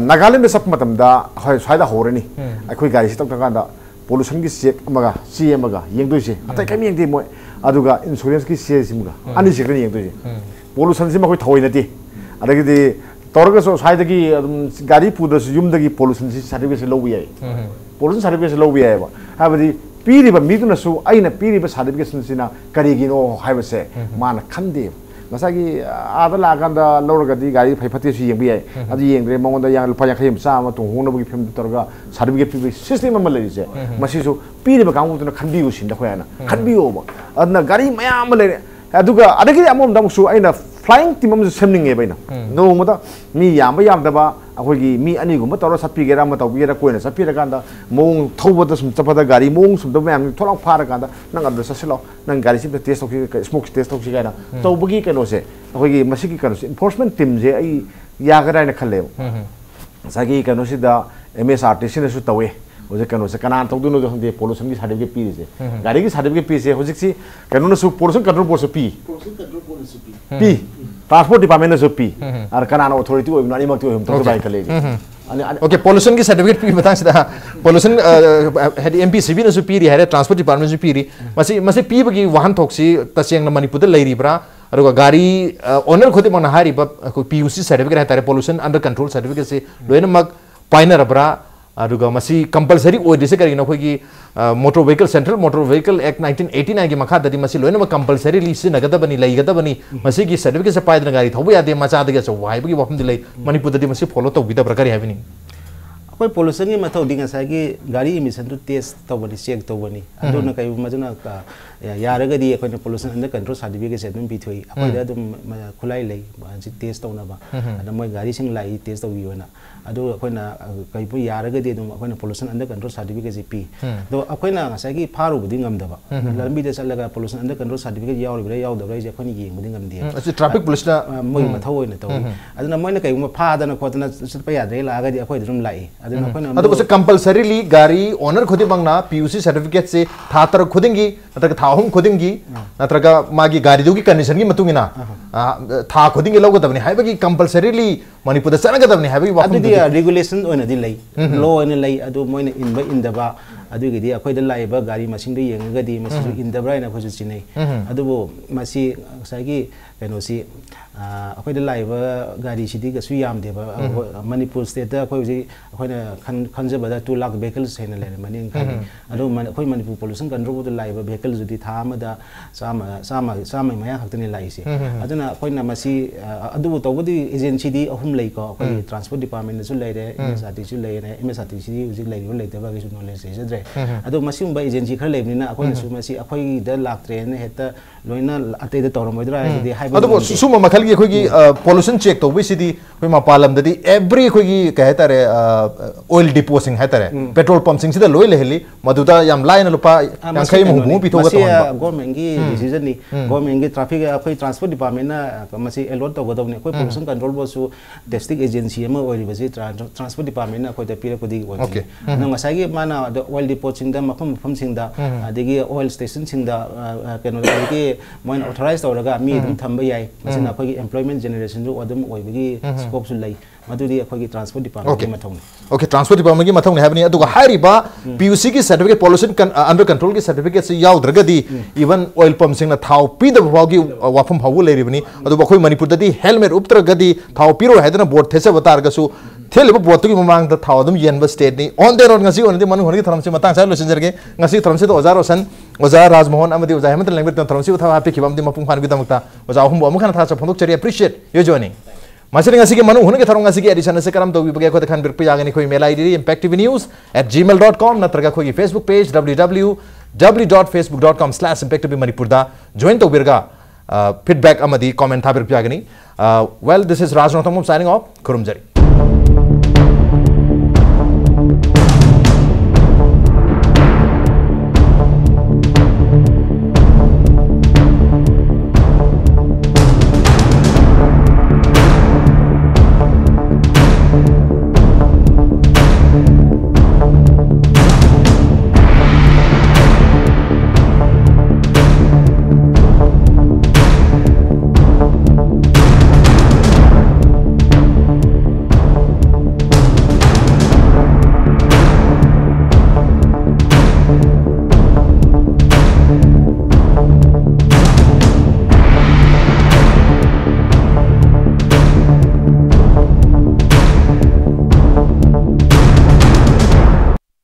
नागालैंड सप मतमदा होय साइदा होरनी अखोइ गाड़ी सि तककांदा पोल्यूशन की चेक अमगा सी अमगा येंगदुइसे अतै कम येंगदि मोय अदुगा इंश्योरेंस की से सिमगा अनि सेकन येंगदुइसे पोल्यूशन सि मखोइ थोइनति अदगी तौरगसो साइदगी गाड़ी पुदस युमदगी पोल्यूशन सर्टिफिकेट से लौबि याय पोल्यूशन सर्टिफिकेट से लौबि याय हाबदी पीरिबा मिदुनसु आइना पीरिबा सर्टिफिकेशन सिना करिगिनो हाइबसे मान खंदे ngасagi ada laganda lorgadi gari phaipate su yengbi yaय adi yengre mongonda yang lupa yang khayem sa ma tung hungna bugi phim torga certificate pi system ma lei se masi su piriba kamu tuna khanbi u sin da khoyana khanbi o ba adna gari mayam le aduga adagi amom dam su aina flying team am semning e baina no mata mi yam da ba अखोगी मी अनि गुम तौर सपीगेरा म तौबीरा कोइना सपीरा कांदा मोंग थौबदा सुम चपदा गाड़ी मोंग सुम दम याम थोलाव फारा कांदा नंग अदर ससिलो नंग गाड़ी सिम टेस्ट तौकी स्मोक टेस्ट तौकी गाना तौबगी कनो से अखोगी मसिकी कनो से एनफोर्समेंट टीम जे आई यागरायना खले सागी कनो सिदा एमएसआरटी सिने सु तवे ओजे कनो से कनान तौदुनो जो हंदे पोल्यूशन की सर्टिफिकेट पी से गाड़ी की सर्टिफिकेट पी से होजिक सी कनो न सु पोल्यूशन कंट्रोल बोर्ड से पी ट्रांसपोर्ट डिपार्टमेंट से पी और कनान अथॉरिटी ओइम नानी मक्ति ओइम तो बाय कले ओके पोल्यूशन की सर्टिफिकेट पी बतांग सिदा पोल्यूशन हेड एमपीसीबी न सुपीरी है ट्रांसपोर्ट डिपार्टमेंट सुपीरी मसे पीबगी वाहन थोक्सी तसेंग मणिपुर लेरिब्रा अरुगा गाड़ी ओनर खुद मन हारिबा पीयूसी सर्टिफिकेट है तारे पोल्यूशन अंडर कंट्रोल सर्टिफिकेट से लोइनमक पाइनरब्रा अरुगा मसी कंपलसरी ओइदिसे करिनो खोगी motor vehicle central motor vehicle act 1989 की मखा ददी मसी लोइनमक कंपलसरी सिनगदबनी लैगदबनी मसी की सर्टिफिकेट से पाइदन गाड़ी थौबो यादे मचादगे सो वाइबगी वफम दिलै मणिपुर ददी मसी फॉलो तौबिदा प्रकार हैबिनी अखोई पोल्यूशन की मथौ दिंग सागी गाड़ी इमिशन तो टेस्ट तौबनी चेक तौबनी अदुना कई मजुना यारगदी अखोई पोल्यूशन अंडर कंट्रोल सर्टिफिकेट से दुम पिथोई अखोई दम खुलाई लै जि टेस्ट तौनबा अद मोय गाड़ी सिंग लाई टेस्ट तौबियोना अदु अखोइना कई पु यारगदी दुम अखोइना पोल्यूशन अंडर कंट्रोल सर्टिफिकेट से पी दो अखोइना सागी फारुबदी ngамदबा लंबी दे चलगा पोल्यूशन अंडर कंट्रोल सर्टिफिकेट यावरिबरा यावदबरा जे अखोइना येंबदी ngамदे अच्छे ट्रैफिक पुलिस ना मोय मथौ होइना तौ अदुना मोयना कई फादना खोतना चटपा यादरे लागादी अखोइ दुम लाई अदुना अखोइना अदु उसे कंपलसरीली गाड़ी ओनर खुदी बंगना पीयूसी सर्टिफिकेट से थातर खुदिंगी नत्रगा थाहुम खुदिंगी नत्रगा मागी गाड़ी दुगी कंडीशन की मतुंगिना था खुदिंगी लोगदबनी हाइबगी कंपलसरीली मणिपुर चनगदबनी हाइबगी वाफम रेगुलेशन ओइना दि लै लॉ ओइना लै अदु मोइना इनबा इनदबा अदुगिदी अखोइदा लाइबा गाड़ी मसिंग दे येंगगदी मसिसु इनदब्राइना खोजु चिनै अदुबो मसि सागी कइनोसी अखोइदा लाइबा गाड़ी सिदी गसु यामदेबा मणिपुर स्टेट दा अखोइ जि अखोइना खनजबदा 2 लाख vehicles हैना लेने मनि अदु अखोइ मणिपुर पोल्यूशन कंट्रोल बोर्ड लाइबा vehicles जुदी था अमदा सामा मया खक्तनि लाइसे अदुना अखोइना मसि अदुबो तौबदी एजेंसी दी अहुम लैको अखोइ ट्रांसपोर्ट डिपार्टमेंट सु लैरे एमएसआरटी सु लैरे एमएसआरटी सि हुजि लैरो लैतबा गसु नॉलेज लेजद्रे अदु मसिंबा एजेंसी खर लेबनिना अखोइना सु मसि अखोइ द लाक्ट्रेन हेता लोइना अतेदा तौरमोइद्रा हाइदि हाइबो अदुबो सुमा मखल की खोगी पोल्यूशन चेक तो बिसिदी कोई मपालम ददी एवरी खोगी कहतारे ऑयल डिपोसिंग हेतारे पेट्रोल पंपिंग सिदा लोय लेहली मदुदा याम लाइन लुपा यांखै मुहु पिथोगा तो गवर्नमेंट की डिसीजन नि गवर्नमेंट की ट्रैफिक अखोइ ट्रांसपोर्ट डिपार्टमेंट ना मसि अलॉट तौगदबने कोइ पोल्यूशन कंट्रोल बोर्ड सु डिस्ट्रिक्ट एजेंसी अमा ओइरिबसि ट्रांसपोर्ट डिपार्टमेंट ना कोइ पिरकोदि ओके न मसागी माना ऑयल डिपोसिंग दा मफम सिंदा अदगी ऑयल स्टेशन सिंदा केनो की मोइन ऑथराइज तौरगा मी दम थंबा याय मसिना अखोइ एम्प्लॉयमेंट जनरेशन जो अदम ओइबगी स्कोप सु लै मदुदी अखोइ ट्रांसपोर्ट डिपार्टमेंट के मथौनी ओके ट्रांसपोर्ट डिपार्टमेंट की मथौनी हैबनी अदुगा हारिबा पीयूसी की सर्टिफिकेट पोल्यूशन अंडर कंट्रोल की सर्टिफिकेट से याउद्रगदी इवन ऑयल पंप सिंग ना थाव पीद भावगी वाफम भावु लेरिबनी अदु अखोइ मणिपुर ददी हेलमेट उपत्रगदी थाव पीरो हैदना बोर्ड थेसे बतारगसु थेलेब बोर्ड की ममांग द थाव दम येनब स्टेट नि ऑन दे रोड ngasi ओनदि मनु होनगी थरमसे मतांग सा लोसिनजरगे ngasi थरमसे तो ओजार रोशन ओजार राजमोहन अमदि ओजार हेमंत लैंग्वेज थरमसे उथा हापि खिबम दि मपुंग फान गिदमक्ता ओजार हुम अमुखन था सफंदुक चरी अप्रिशिएट यो जोइनिंग मसरी ngasi के मनु होनगे थरम ngasi के एडिशन से करम तो बिबगे को खान बिरप यागनि खोइ मेल आईडी impactvnews@gmail.com नत्रगा खोइ फेसबुक पेज www.facebook.com/impactvmanipur दा join तो बिरगा फीडबैक अमदि कमेंट था बिरप यागनि वेल दिस इज राजनाथम साइनिंग ऑफ खुरुमजरी